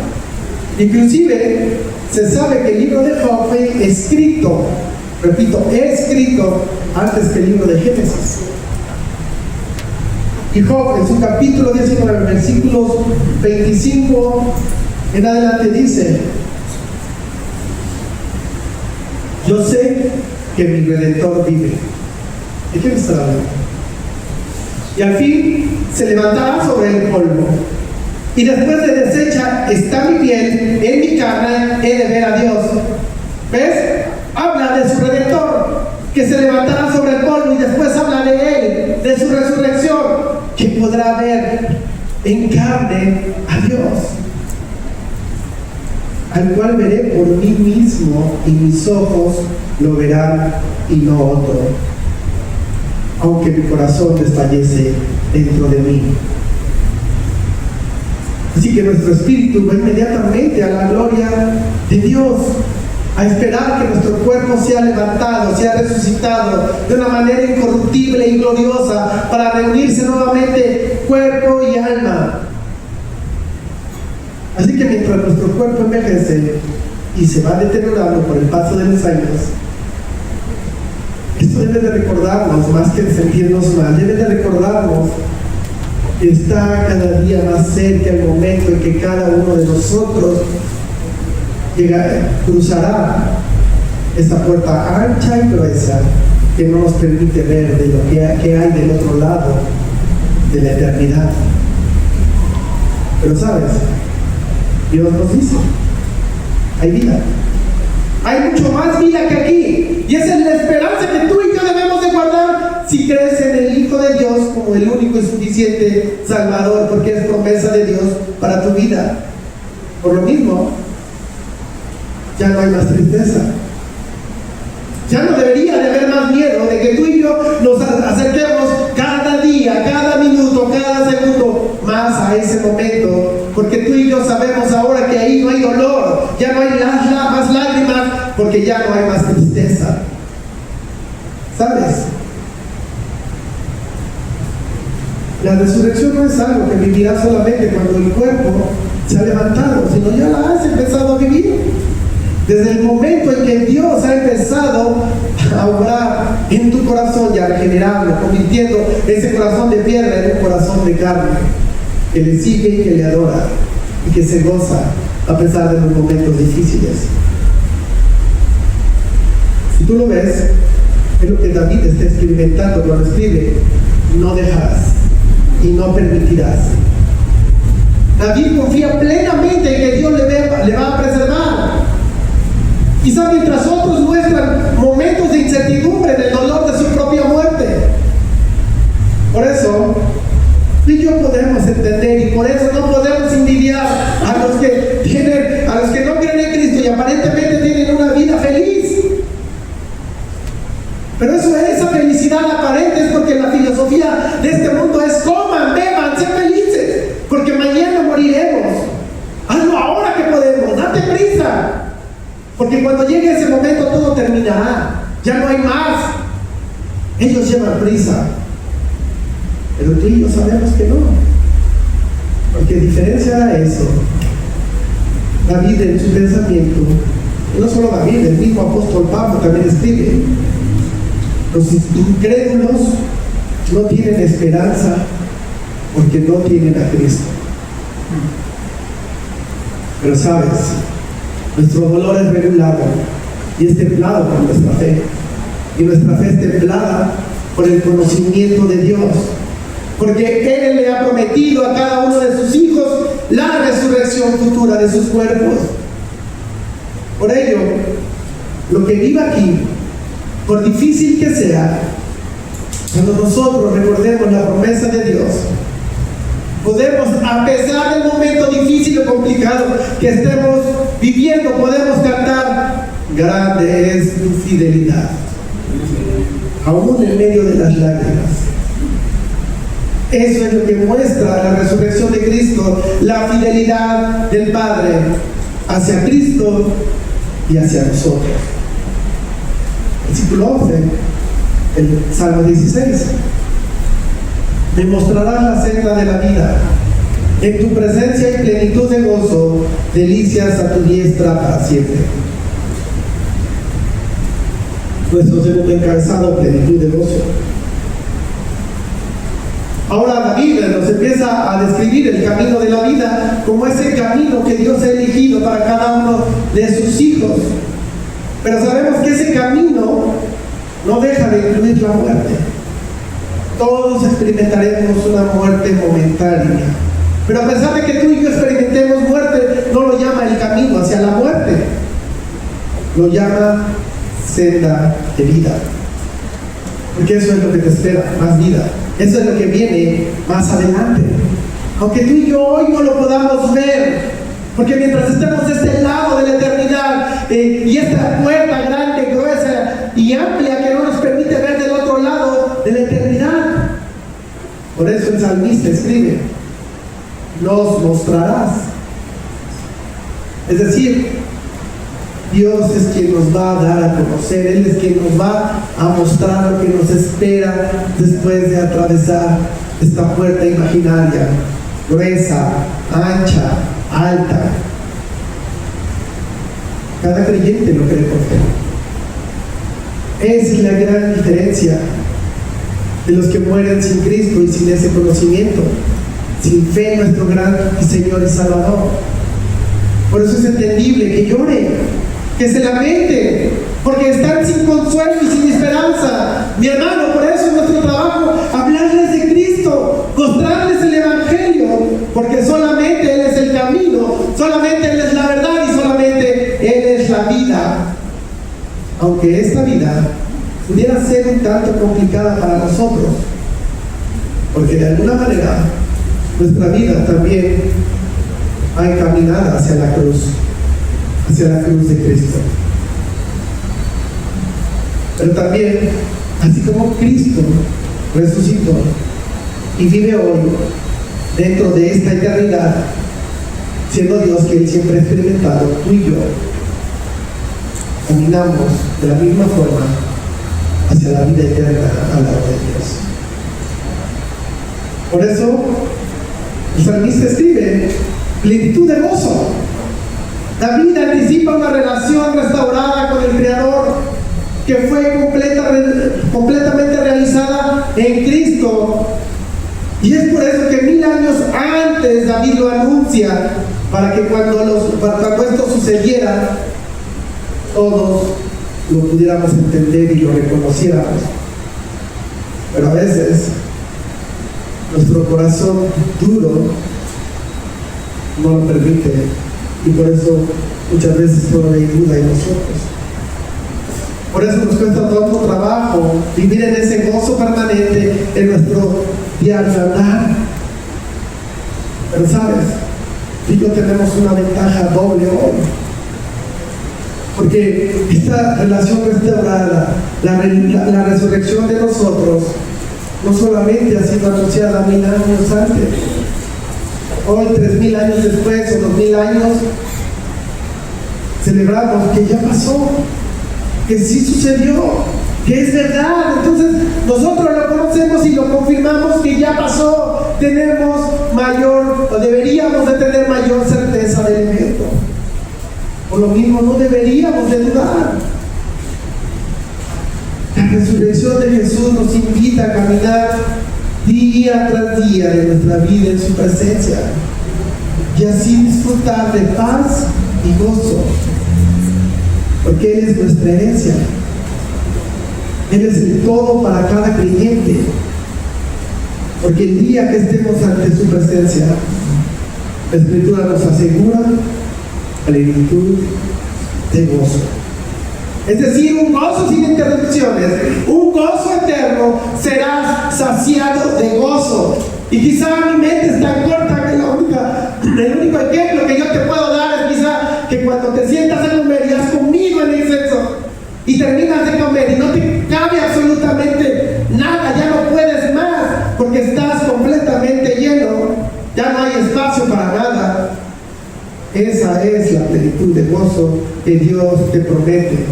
Inclusive se sabe que el libro de Job fue escrito, repito, escrito antes que el libro de Génesis. Y Job, en su capítulo 19, versículos 25 en adelante, dice: yo sé que mi Redentor vive. ¿De qué me está hablando? Y al fin se levantará sobre el polvo, y después de deshecha está mi piel, en mi carne he de ver a Dios. ¿Ves? Habla de su Redentor, que se levantará sobre el polvo, y después habla de Él, de su resurrección, que podrá ver en carne a Dios, al cual veré por mí mismo, y mis ojos lo verán y no otro, aunque mi corazón desfallece dentro de mí. Así que nuestro espíritu va inmediatamente a la gloria de Dios. a esperar que nuestro cuerpo sea levantado, sea resucitado de una manera incorruptible y gloriosa para reunirse nuevamente cuerpo y alma. Así que mientras nuestro cuerpo envejece y se va deteriorando por el paso de los años, esto debe de recordarnos, más que sentirnos mal, debe de recordarnos que está cada día más cerca el momento en que cada uno de nosotros cruzará esa puerta ancha y gruesa que no nos permite ver de lo que hay del otro lado de la eternidad. Pero sabes, Dios nos dice, hay vida, hay mucho más vida que aquí, y esa es la esperanza que tú y yo debemos de guardar si crees en el Hijo de Dios como el único y suficiente Salvador, porque es promesa de Dios para tu vida. Por lo mismo, ya no hay más tristeza, ya no debería de haber más miedo de que tú y yo nos acerquemos cada día, cada minuto, cada segundo más a ese momento, porque tú y yo sabemos ahora que ahí no hay dolor, ya no hay más lágrimas, porque ya no hay más tristeza. ¿Sabes? La resurrección no es algo que vivirás solamente cuando el cuerpo se ha levantado, sino ya la has empezado a vivir. Desde el momento en que Dios ha empezado a obrar en tu corazón y a regenerarlo, convirtiendo ese corazón de piedra en un corazón de carne, que le sigue y que le adora y que se goza a pesar de los momentos difíciles. Si tú lo ves, es lo que David está experimentando cuando escribe: no dejarás y no permitirás. David confía plenamente en que Dios le va a preservar. Quizá mientras otros muestran momentos de incertidumbre en el dolor de su propia muerte. Por eso, tú y yo podemos entender, y por eso no podemos envidiar a los que no creen en Cristo y aparentemente tienen una vida feliz. Pero esa felicidad aparente es porque la filosofía de este mundo es: coman, beban, sean felices, porque mañana moriremos. Hazlo ahora que podemos, date prisa. Porque cuando llegue ese momento todo terminará, ya no hay más. Ellos llevan prisa, pero tú y yo sabemos que no, porque diferencia a eso, David en su pensamiento, y no solo David, el mismo apóstol Pablo también escribe: los incrédulos no tienen esperanza porque no tienen a Cristo. Pero sabes, nuestro dolor es regulado y es templado por nuestra fe. Y nuestra fe es templada por el conocimiento de Dios. Porque Él le ha prometido a cada uno de sus hijos la resurrección futura de sus cuerpos. Por ello, lo que viva aquí, por difícil que sea, cuando nosotros recordemos la promesa de Dios, podemos, a pesar del momento difícil o complicado que estemos viviendo, podemos cantar: grande es tu fidelidad, aún en medio de las lágrimas. Eso es lo que muestra la resurrección de Cristo, la fidelidad del Padre hacia Cristo y hacia nosotros. Versículo 11, el Salmo 16: me mostrarás la senda de la vida, en tu presencia hay plenitud de gozo, delicias a tu diestra para siempre. Nuestro segundo encabezado: plenitud de gozo. Ahora David nos empieza a describir el camino de la vida como ese camino que Dios ha elegido para cada uno de sus hijos. Pero sabemos que ese camino no deja de incluir la muerte. Todos experimentaremos una muerte momentánea. Pero a pesar de que tú y yo experimentemos muerte, no lo llama el camino hacia la muerte, lo llama senda de vida. Porque eso es lo que te espera, más vida. Eso es lo que viene más adelante. Aunque tú y yo hoy no lo podamos ver, porque mientras estemos de este lado de la eternidad, y esta puerta grande, gruesa y amplia que no nos permite ver del otro lado de la eternidad, por eso el salmista escribe: nos mostrarás. Es decir, Dios es quien nos va a dar a conocer, Él es quien nos va a mostrar lo que nos espera después de atravesar esta puerta imaginaria, gruesa, ancha, alta. Cada creyente lo cree por fe. Esa es la gran diferencia de los que mueren sin Cristo y sin ese conocimiento, sin fe en nuestro gran Señor y Salvador. Por eso es entendible que lloren, que se lamenten, porque están sin consuelo y sin esperanza. Mi hermano, por eso es nuestro trabajo hablarles de Cristo, mostrarles el Evangelio, porque solamente Él es el camino, solamente Él es la verdad y solamente Él es la vida. Aunque esta vida pudiera ser un tanto complicada para nosotros, porque de alguna manera nuestra vida también va encaminada hacia la cruz de Cristo. Pero también, así como Cristo resucitó y vive hoy dentro de esta eternidad, siendo Dios que Él siempre ha experimentado, tú y yo caminamos de la misma forma hacia la vida eterna al lado de Dios. Por eso el salmista escribe plenitud de gozo. David anticipa una relación restaurada con el Creador que fue completamente realizada en Cristo. Y es por eso que 1000 años antes David lo anuncia, para que cuando esto sucediera, todos lo pudiéramos entender y lo reconociéramos. Pero a veces nuestro corazón duro no lo permite, y por eso muchas veces todavía hay duda en nosotros. Por eso nos cuesta tanto trabajo vivir en ese gozo permanente en nuestro diario andar. Pero sabes, tú y yo tenemos una ventaja doble hoy, porque esta relación restaurada, la resurrección de nosotros, no solamente ha sido anunciada 1000 años antes. Hoy, 3000 años después, o 2000 años, celebramos que ya pasó, que sí sucedió, que es verdad. Entonces nosotros lo conocemos y lo confirmamos que ya pasó. Tenemos mayor, o deberíamos de tener mayor certeza del evento. Por lo mismo no deberíamos de dudar. La resurrección de Jesús nos invita a caminar día tras día de nuestra vida en su presencia, y así disfrutar de paz y gozo, porque Él es nuestra herencia. Él es el todo para cada creyente, porque el día que estemos ante su presencia, la Escritura nos asegura plenitud de gozo. Es decir, un gozo sin interrupciones, un gozo eterno. Serás saciado de gozo. Y quizá mi mente es tan corta que el único ejemplo que yo te puedo dar es quizá que cuando te sientas a comer y has comido en exceso y terminas de comer y no te cabe absolutamente nada, ya no puedes más porque estás completamente lleno, ya no hay espacio para nada. Esa es la plenitud de gozo que Dios te promete.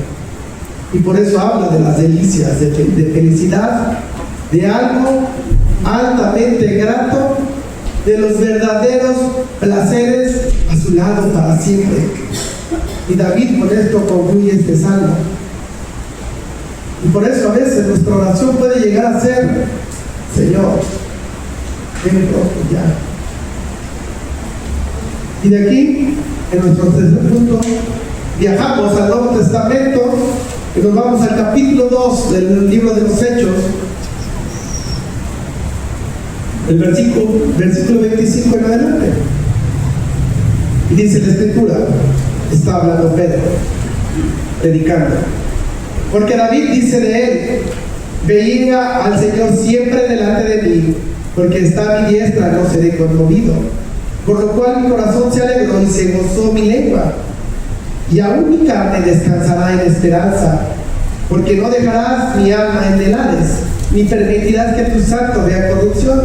Y por eso habla de las delicias, de felicidad, de algo altamente grato, de los verdaderos placeres a su lado para siempre. Y David con esto concluye este salmo. Y por eso a veces nuestra oración puede llegar a ser: Señor, ven pronto ya. Y de aquí, en nuestro tercer punto, viajamos al Nuevo Testamento y nos vamos al capítulo 2 del libro de los Hechos, el versículo 25 en adelante. Y dice la Escritura, está hablando Pedro, predicando, porque David dice de él: veía al Señor siempre delante de mí, porque está a mi diestra, no seré conmovido. Por lo cual mi corazón se alegró y se gozó mi lengua, y aún mi carne descansará en esperanza, porque no dejarás mi alma en el Hades, ni permitirás que tu santo vea corrupción.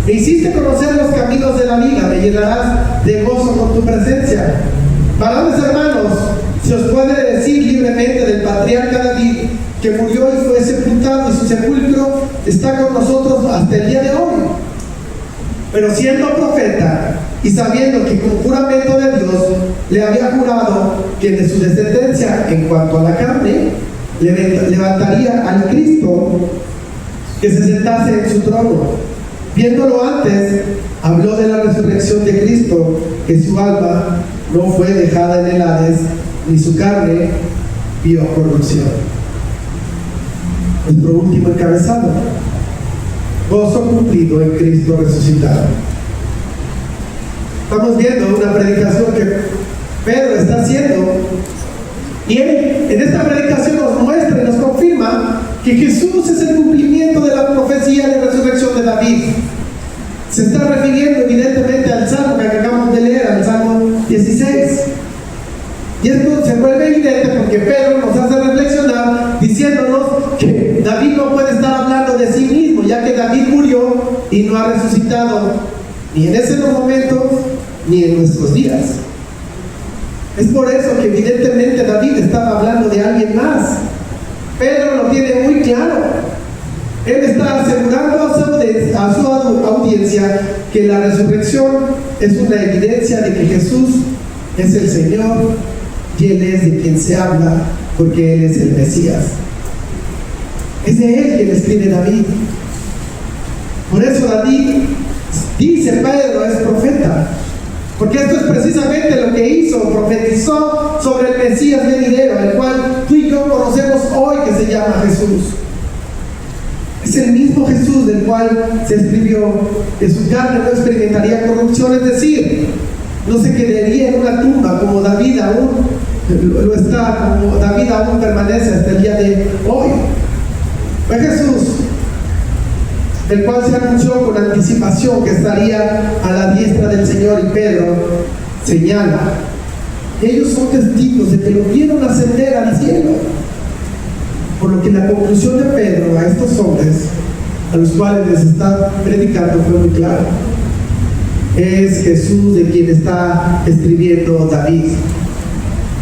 Me hiciste conocer los caminos de la vida, me llenarás de gozo con tu presencia. Varones hermanos, Se os puede decir libremente del patriarca David, que murió y fue sepultado, y su sepulcro está con nosotros hasta el día de hoy. Pero siendo profeta y sabiendo que con juramento de Dios le había jurado que de su descendencia en cuanto a la carne levantaría al Cristo que se sentase en su trono, viéndolo antes, habló de la resurrección de Cristo, que su alma no fue dejada en el Hades, ni su carne vio corrupción. Nuestro último encabezado: gozo cumplido en Cristo resucitado. Estamos viendo una predicación que Pedro está haciendo, y él en esta predicación nos muestra y nos confirma que Jesús es el cumplimiento de la profecía de resurrección de David. Se está refiriendo evidentemente al salmo que acabamos de leer, al Salmo 16. Y esto se vuelve evidente porque Pedro nos hace reflexionar diciéndonos que David no puede estar hablando de sí mismo, ya que David murió y no ha resucitado ni en ese momento ni en nuestros días. Es por eso que evidentemente David estaba hablando de alguien más. Pedro lo tiene muy claro. Él está asegurando a su audiencia que la resurrección es una evidencia de que Jesús es el Señor y Él es de quien se habla, porque Él es el Mesías. Es de Él quien escribe David. Por eso David, dice Pedro, es profeta, porque esto es precisamente lo que hizo: profetizó sobre el Mesías venidero, el cual tú y yo conocemos hoy, que se llama Jesús. Es el mismo Jesús del cual se escribió que su carne no experimentaría corrupción, es decir, no se quedaría en una tumba como David aún lo está, como David aún permanece hasta el día de hoy. Fue Jesús el cual se anunció con anticipación que estaría a la diestra del Señor, y Pedro señala: ellos son testigos de que lo vieron ascender al cielo. Por lo que la conclusión de Pedro a estos hombres a los cuales les está predicando fue muy clara: es Jesús de quien está escribiendo David.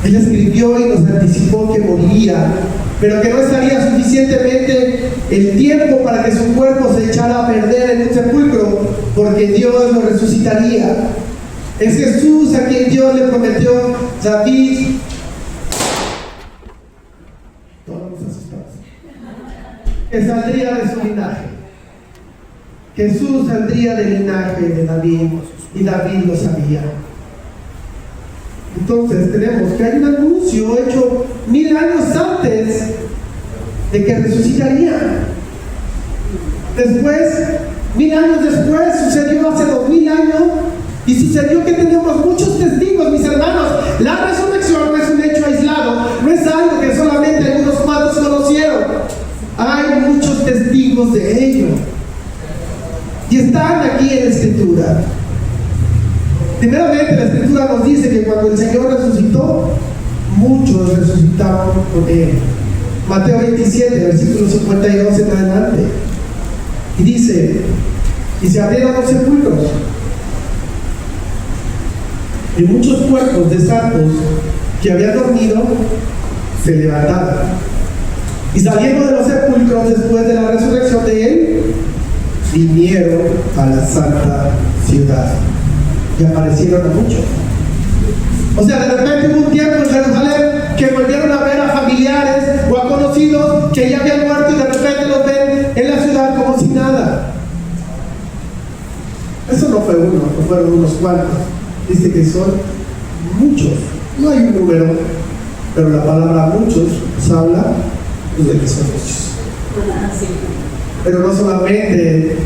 Él escribió y nos anticipó que moriría, pero que no estaría suficientemente el tiempo para que su cuerpo se echara a perder en un sepulcro, porque Dios lo resucitaría. Es Jesús a quien Dios le prometió: David, que saldría de su linaje. Jesús saldría del linaje de David, y David lo sabía. Entonces tenemos que hay un anuncio hecho 1000 años antes de que resucitaría. Después, 1000 años después, sucedió hace 2000 años, y sucedió que tenemos muchos testigos, mis hermanos. La resurrección no es un hecho aislado, no es algo que solamente algunos cuantos conocieron. Hay muchos testigos de ello, y están aquí en la Escritura. Primeramente, la Escritura nos dice que cuando el Señor resucitó, muchos resucitaron con Él. Mateo 27, versículos 52 en adelante. Y dice: y se abrieron los sepulcros, y muchos cuerpos de santos que habían dormido se levantaron. Y saliendo de los sepulcros después de la resurrección de Él, vinieron a la santa ciudad y aparecieron a muchos. O sea, de repente hubo un tiempo en Jerusalén que volvieron a ver a familiares o a conocidos que ya habían muerto, y de repente los ven en la ciudad como si nada. Eso no fue uno, no fueron unos cuantos. Dice que son muchos. No hay un número, pero la palabra muchos nos habla de que son muchos. Pero no solamente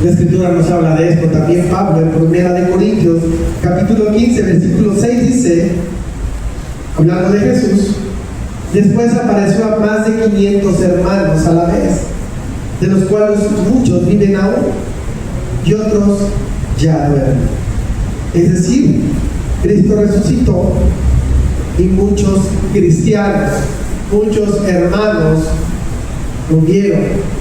la Escritura nos habla de esto, también Pablo en 1 de Corintios capítulo 15 versículo 6 dice, hablando de Jesús: después apareció a más de 500 hermanos a la vez, de los cuales muchos viven aún y otros ya duermen. Es decir, Cristo resucitó, y muchos cristianos, muchos hermanos lo vieron.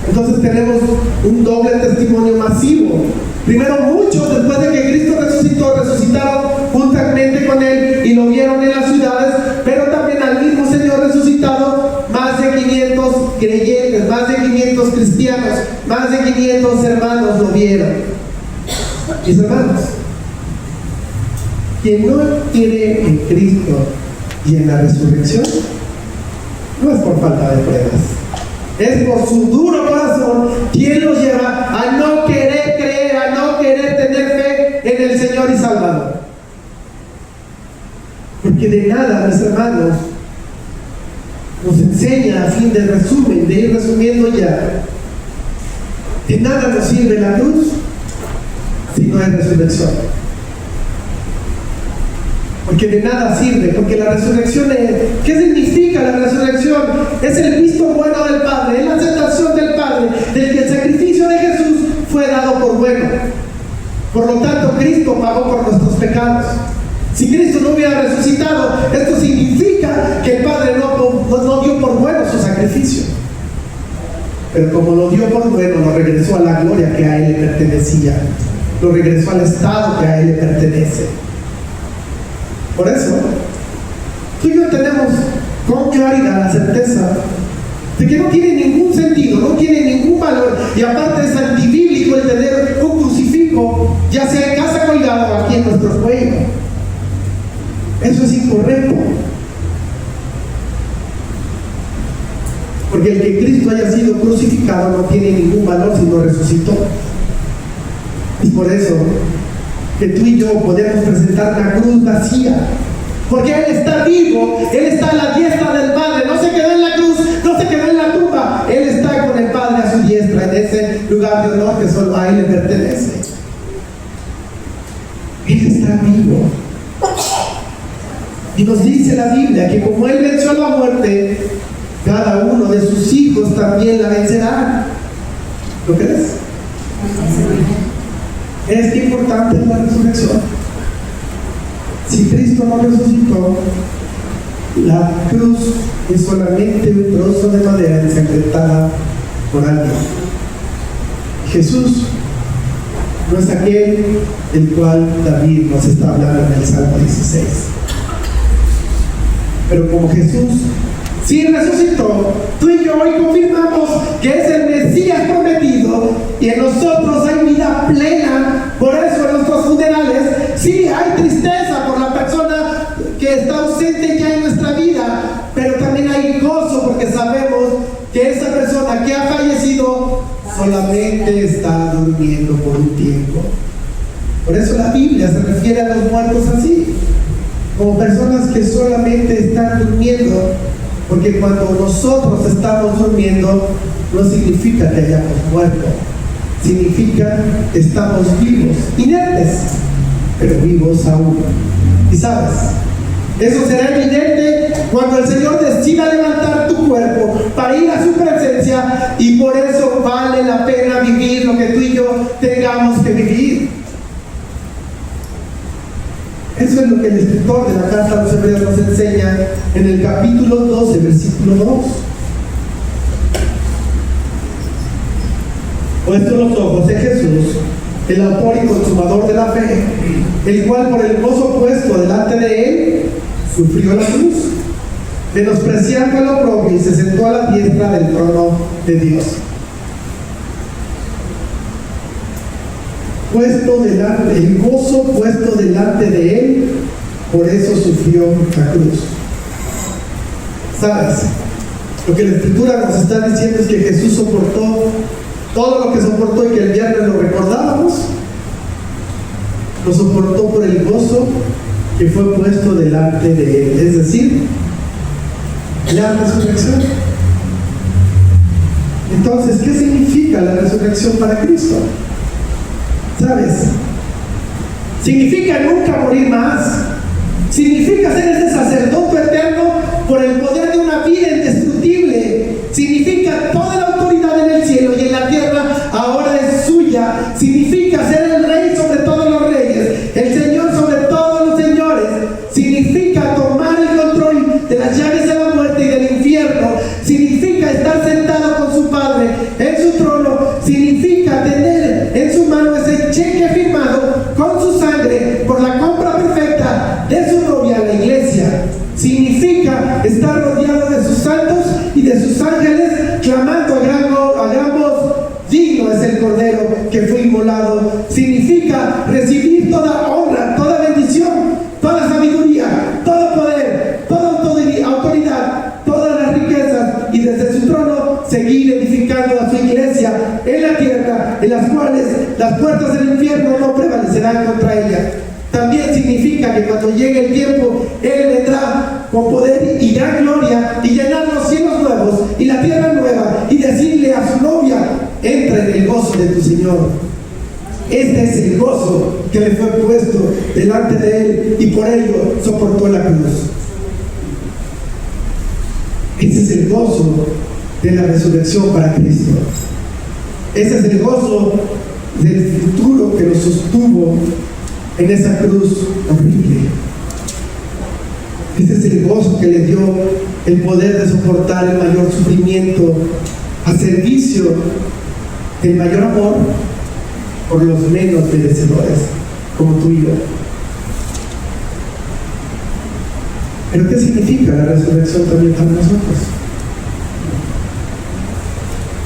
Entonces tenemos un doble testimonio masivo. Primero, muchos después de que Cristo resucitó, resucitaron juntamente con Él, y y lo vieron en las ciudades, pero también al mismo Señor resucitado, más de 500 creyentes, más de 500 cristianos, más de 500 hermanos lo vieron. Mis hermanos, quien no cree en Cristo y en la resurrección, no es por falta de pruebas, es por su duro corazón quien los lleva a no querer creer, a no querer tener fe en el Señor y Salvador. Porque de nada, mis hermanos, nos enseña, a fin de resumen, de ir resumiendo ya, de nada nos sirve la cruz si no hay resurrección. Porque de nada sirve, porque la resurrección es, ¿qué significa la resurrección? Es el visto bueno del Padre, es la aceptación del Padre, del que el sacrificio de Jesús fue dado por bueno. Por lo tanto, Cristo pagó por nuestros pecados. Si Cristo no hubiera resucitado, esto significa que el Padre no dio por bueno su sacrificio. Pero como lo dio por bueno, lo regresó a la gloria que a Él le pertenecía. Lo regresó al estado que a Él le pertenece. Por eso, tú y yo tenemos con claridad la certeza de que no tiene ningún sentido, no tiene ningún valor, y aparte es antibíblico el tener un crucifijo, ya sea en casa colgado o aquí en nuestro cuello. Eso es incorrecto. Porque el que Cristo haya sido crucificado no tiene ningún valor si no resucitó. Es por eso que tú y yo podemos presentar una cruz vacía, porque Él está vivo, Él está a la diestra del Padre, no se quedó en la cruz, no se quedó en la tumba, Él está con el Padre a su diestra, en ese lugar de honor que solo a Él le pertenece. Él está vivo. Y nos dice la Biblia que como Él venció la muerte, cada uno de sus hijos también la vencerá. ¿Lo crees? Es que importante es la resurrección. Si Cristo no resucitó, la cruz es solamente un trozo de madera ensangrentada por alguien. Jesús no es aquel del cual David nos está hablando en el Salmo 16. Pero como Jesús sí resucitó, tú y yo hoy confirmamos que es el Mesías prometido y en nosotros hay vida plena. Por eso en nuestros funerales sí hay tristeza por la persona que está ausente ya en nuestra vida, pero también hay gozo porque sabemos que esa persona que ha fallecido solamente está durmiendo por un tiempo. Por eso la Biblia se refiere a los muertos así, como personas que solamente están durmiendo, porque cuando nosotros estamos durmiendo no significa que hayamos muerto, significa que estamos vivos, inertes, pero vivos aún. Y sabes, eso será evidente cuando el Señor decida levantar tu cuerpo para ir a su presencia, y por eso vale la pena vivir lo que tú y yo tengamos que vivir. Eso es lo que el escritor de la carta a los Hebreos nos enseña en el capítulo 12, versículo 2. Puestos los ojos en Jesús, el autor y consumador de la fe, el cual por el gozo puesto delante de él sufrió la cruz, menospreciando el oprobio, y se sentó a la diestra del trono de Dios. Puesto delante, el gozo puesto delante de él, por eso sufrió la cruz. ¿Sabes? Lo que la Escritura nos está diciendo es que Jesús soportó todo lo que soportó, y que el viernes lo recordábamos. Lo soportó por el gozo que fue puesto delante de él, es decir, la resurrección. Entonces, ¿qué significa la resurrección para Cristo? ¿Sabes? Significa nunca morir más. Significa ser ese sacerdote eterno por el poder de una vida indestructible. Significa toda la autoridad en el cielo y en la tierra ahora es suya. Significa ser el rey sobre todos los reyes, el Señor sobre todos los señores. Significa tomar el control de las llaves de la muerte y del infierno. Significa estar sentado con su Padre en su trono. Significa tener en su mano ese cheque firmado con su sangre por la compra perfecta de su novia, la iglesia. y de sus ángeles, clamando a gran voz: digno es el Cordero que fue inmolado. Significa recibir toda honra, toda bendición, toda sabiduría, todo poder, toda autoridad, todas las riquezas, y desde su trono seguir edificando a su iglesia en la tierra, en las cuales las puertas del infierno no prevalecerán contra ella. También significa que cuando llegue el tiempo, Él vendrá con poder y gran gloria y llenar los cielos nuevos y la tierra nueva, y decirle a su novia: entra en el gozo de tu Señor. Este es el gozo que le fue puesto delante de Él, y por ello soportó la cruz. Ese es el gozo de la resurrección para Cristo. Ese es el gozo del futuro que nos sostuvo en esa cruz horrible. Ese es el gozo que le dio el poder de soportar el mayor sufrimiento a servicio del mayor amor por los menos merecedores, como tú y yo. Pero ¿qué significa la resurrección también para nosotros?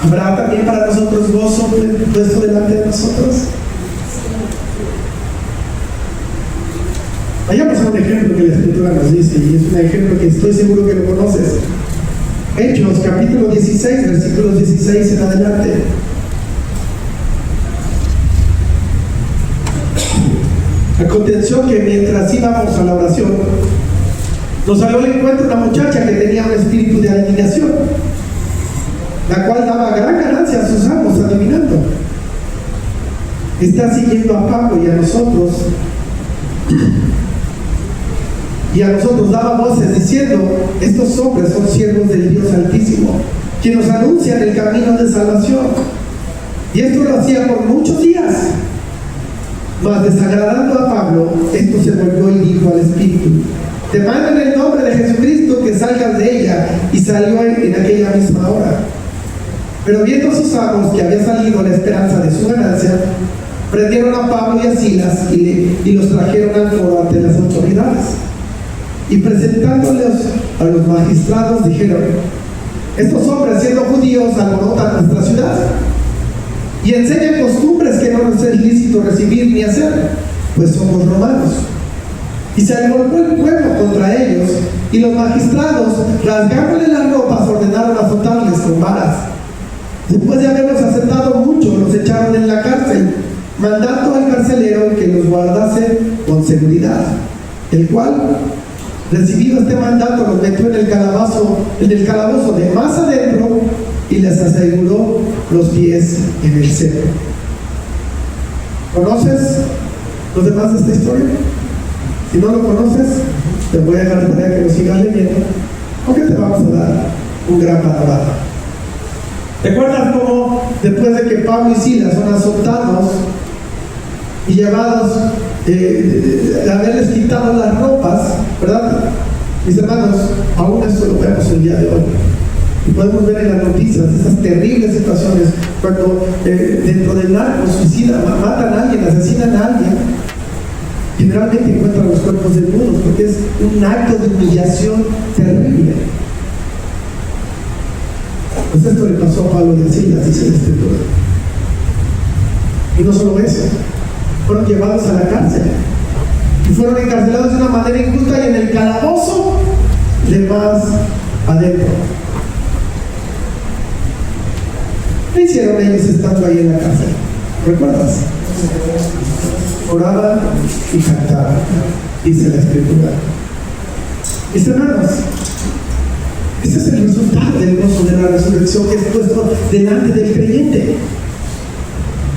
¿Habrá también para nosotros gozo puesto delante de nosotros? Vayamos a un ejemplo que la Escritura nos dice, y es un ejemplo que estoy seguro que lo conoces. Hechos, capítulo 16, versículos 16 en adelante. Aconteció que mientras íbamos a la oración, nos salió al encuentro una muchacha que tenía un espíritu de adivinación, la cual daba gran ganancia a sus amos adivinando. Está siguiendo a Pablo y a nosotros daba voces diciendo: estos hombres son siervos del Dios Altísimo, que nos anuncian el camino de salvación. Y esto lo hacía por muchos días. Mas desagradando a Pablo, esto se volvió y dijo al espíritu: te mando en el nombre de Jesucristo que salgas de ella. Y salió en aquella misma hora. Pero viendo sus amos que había salido la esperanza de su ganancia, prendieron a Pablo y a Silas y los trajeron al foro ante las autoridades. Y presentándoles a los magistrados, dijeron: estos hombres, siendo judíos, alborotan nuestra ciudad y enseñan costumbres que no nos es lícito recibir ni hacer, pues somos romanos. Y se alborotó el pueblo contra ellos, y los magistrados, rasgándoles las ropas, ordenaron azotarles con varas. Después de haberlos aceptado mucho, los echaron en la cárcel, mandando al carcelero que los guardase con seguridad, el cual, recibido este mandato, los metió en el calabozo de más adentro, y les aseguró los pies en el cepo. ¿Conoces los demás de esta historia? Si no lo conoces, te voy a dejar de tarea que lo sigas leyendo, aunque te vamos a dar un gran panorama. ¿Recuerdas cómo después de que Pablo y Silas son azotados y llevados, de haberles quitado las ropas, ¿verdad? Mis hermanos, aún esto lo vemos el día de hoy. Y podemos ver en las noticias esas terribles situaciones cuando dentro del narco suicida, matan a alguien, asesinan a alguien. Generalmente encuentran los cuerpos desnudos porque es un acto de humillación terrible. Pues esto le pasó a Pablo y a Silas, dice la Escritura. Y no solo eso, fueron llevados a la cárcel y fueron encarcelados de una manera injusta y en el calabozo de más adentro. ¿Qué hicieron ellos estando ahí en la cárcel? ¿Recuerdas? Oraban y cantaban, dice la Escritura. Mis hermanos, ese es el resultado del gozo de la resurrección que es puesto delante del creyente.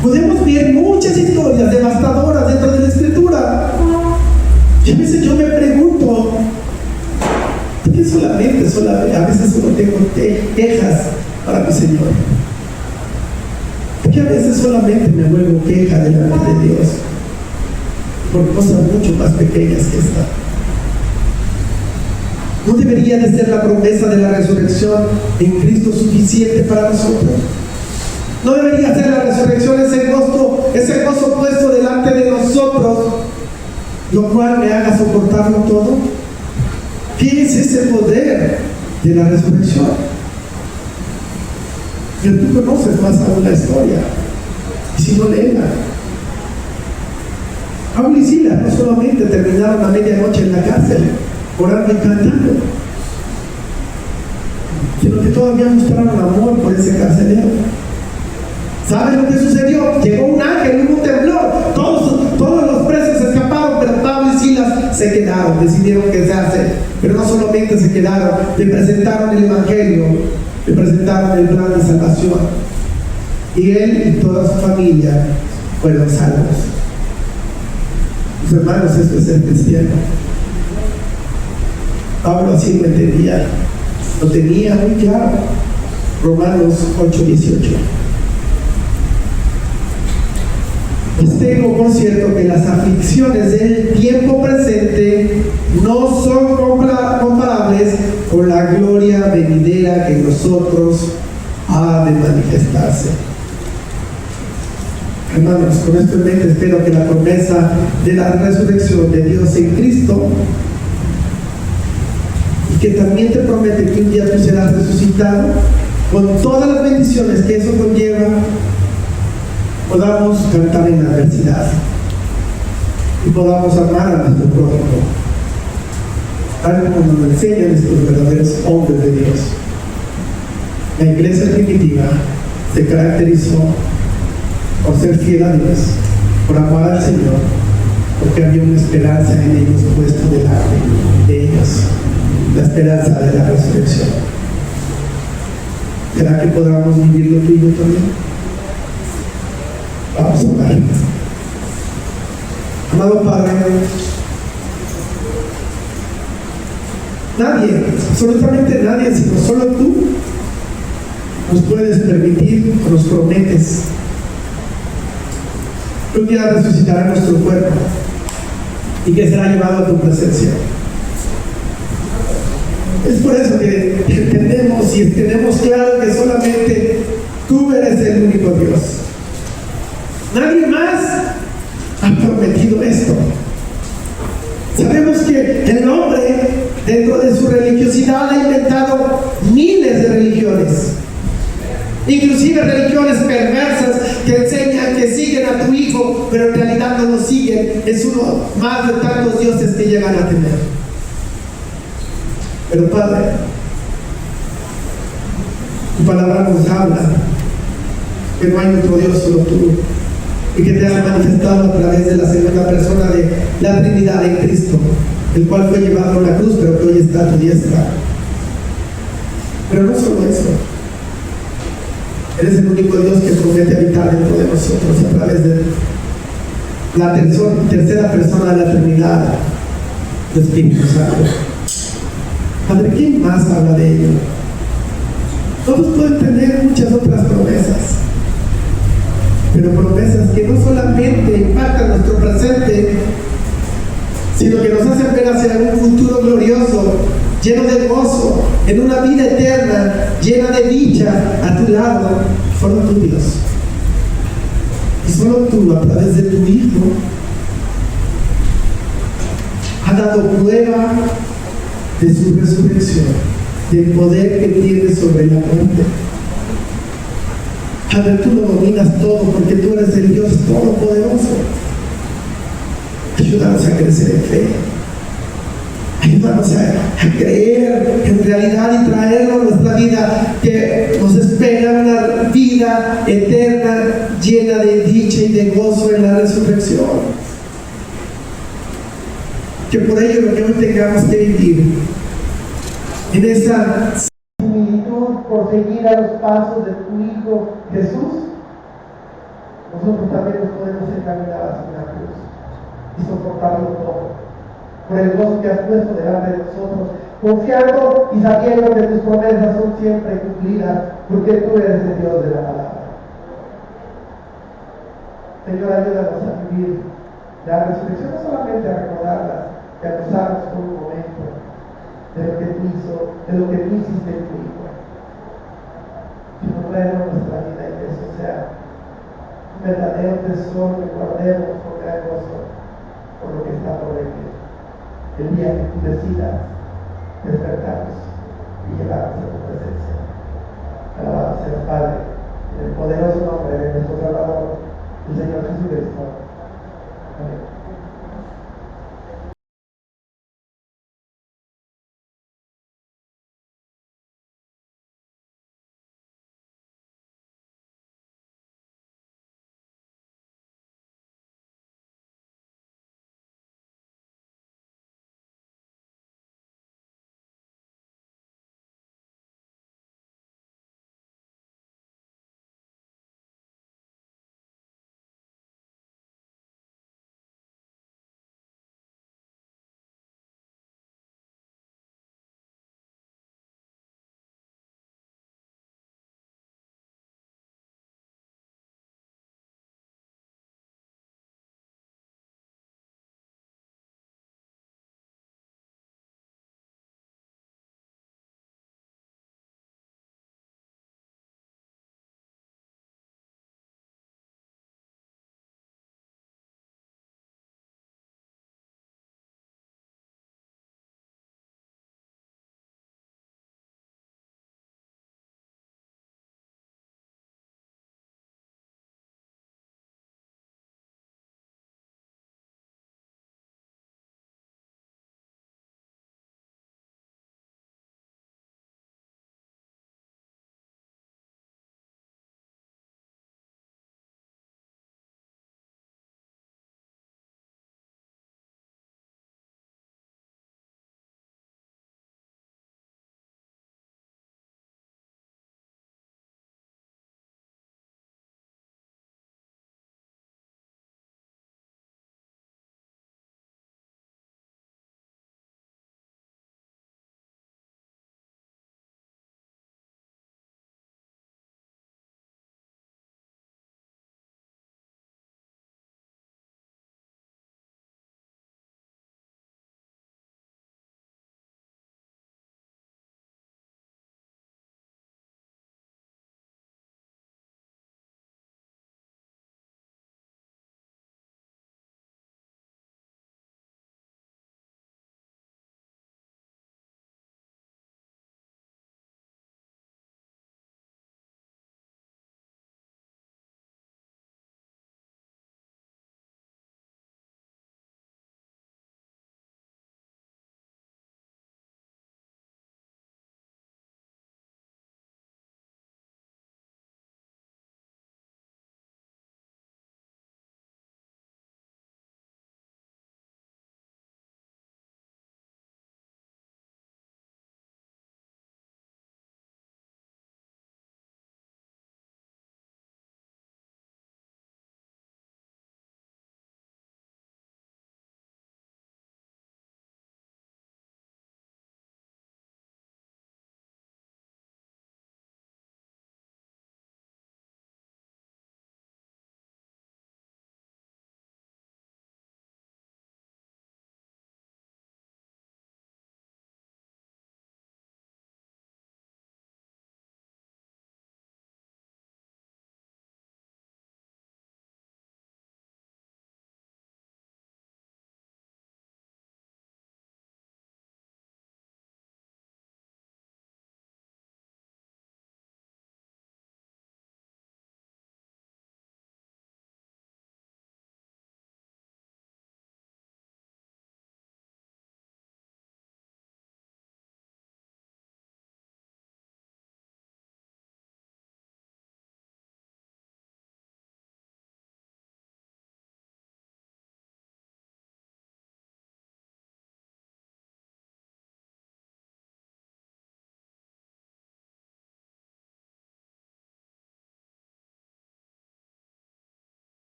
Podemos ver muchas historias devastadoras dentro de la Escritura. Y a veces yo me pregunto, ¿por qué solamente a veces solo tengo quejas para mi Señor? ¿Por qué a veces solamente me vuelvo queja delante de Dios por cosas mucho más pequeñas que esta? ¿No debería de ser la promesa de la resurrección en Cristo suficiente para nosotros? ¿No debería ser la resurrección ese gozo puesto delante de nosotros, lo cual me haga soportarlo todo? ¿Qué es ese poder de la resurrección? Pero tú conoces más aún la historia. Y si no, léela. Pablo y Silas no solamente terminaron a medianoche en la cárcel, orando y cantando, sino que todavía mostraron amor por ese carcelero. ¿Saben lo que sucedió? Llegó un ángel, hubo un temblor, todos los presos escaparon, pero Pablo y Silas se quedaron, decidieron quedarse. Pero no solamente se quedaron, le presentaron el evangelio, le presentaron el plan de salvación, y él y toda su familia fueron salvos. Mis hermanos, esto es ser cristiano. Pablo así lo entendía, lo tenía muy claro. Romanos 8:18. Pues tengo por cierto que las aflicciones del tiempo presente no son comparables con la gloria venidera que en nosotros ha de manifestarse. Hermanos, con esto en mente, espero que la promesa de la resurrección de Dios en Cristo, y que también te promete que un día tú serás resucitado, con todas las bendiciones que eso conlleva, podamos cantar en la adversidad y podamos amar a nuestro prójimo, tal como nos enseñan estos verdaderos hombres de Dios. La iglesia primitiva se caracterizó por ser fiel a Dios, por amar al Señor, porque había una esperanza en ellos puesto delante de ellos, la esperanza de la resurrección. ¿Será que podamos vivirlo tú y yo también? Vamos a orar. Amado Padre, nadie, absolutamente nadie, sino solo tú, nos puedes permitir o nos prometes que un día resucitará nuestro cuerpo y que será llevado a tu presencia. Es por eso que entendemos y tenemos claro que solamente tú eres el único Dios. Nadie más ha prometido esto. Sabemos que el hombre, dentro de su religiosidad, ha inventado miles de religiones, inclusive religiones perversas que enseñan que siguen a tu hijo, pero en realidad no lo siguen. Es uno más de tantos dioses que llegan a tener. Pero Padre, tu palabra nos habla que no hay otro Dios solo tú, y que te has manifestado a través de la segunda persona de la Trinidad en Cristo, el cual fue llevado a la cruz, pero que hoy está a tu diestra. Pero no solo eso, eres el único Dios que promete habitar dentro de nosotros a través de la tercera persona de la Trinidad, el Espíritu Santo. Padre, ¿quién más habla de ello? Todos pueden tener muchas otras promesas, pero promesas que no solamente impactan nuestro presente, sino que nos hacen ver hacia un futuro glorioso, lleno de gozo, en una vida eterna, llena de dicha a tu lado. Solo tú, Dios. Y solo tú, a través de tu Hijo, has dado prueba de su resurrección, del poder que tiene sobre la muerte. Padre, tú lo dominas todo porque tú eres el Dios Todopoderoso. Ayúdanos a crecer en fe. Ayúdanos a creer en realidad y traerlo a nuestra vida, que nos espera una vida eterna llena de dicha y de gozo en la resurrección. Que por ello lo que hoy tengamos que vivir en esa similitud por seguir a los pasos de tu Hijo Jesús, nosotros también nos podemos encaminar hacia la cruz y soportarlo todo por el gozo que has puesto delante de nosotros, confiando y sabiendo que tus promesas son siempre cumplidas, porque tú eres el Dios de la palabra. Señor, ayúdanos a vivir la resurrección, no solamente a recordarla y a gozarnos por un momento de lo que tú hiciste en tu Hijo, sino traerlo a nuestra vida y que eso sea un verdadero tesoro que guardemos con gran gozo por lo que está por venir, el día que tú decidas despertarnos y llevarnos a tu presencia.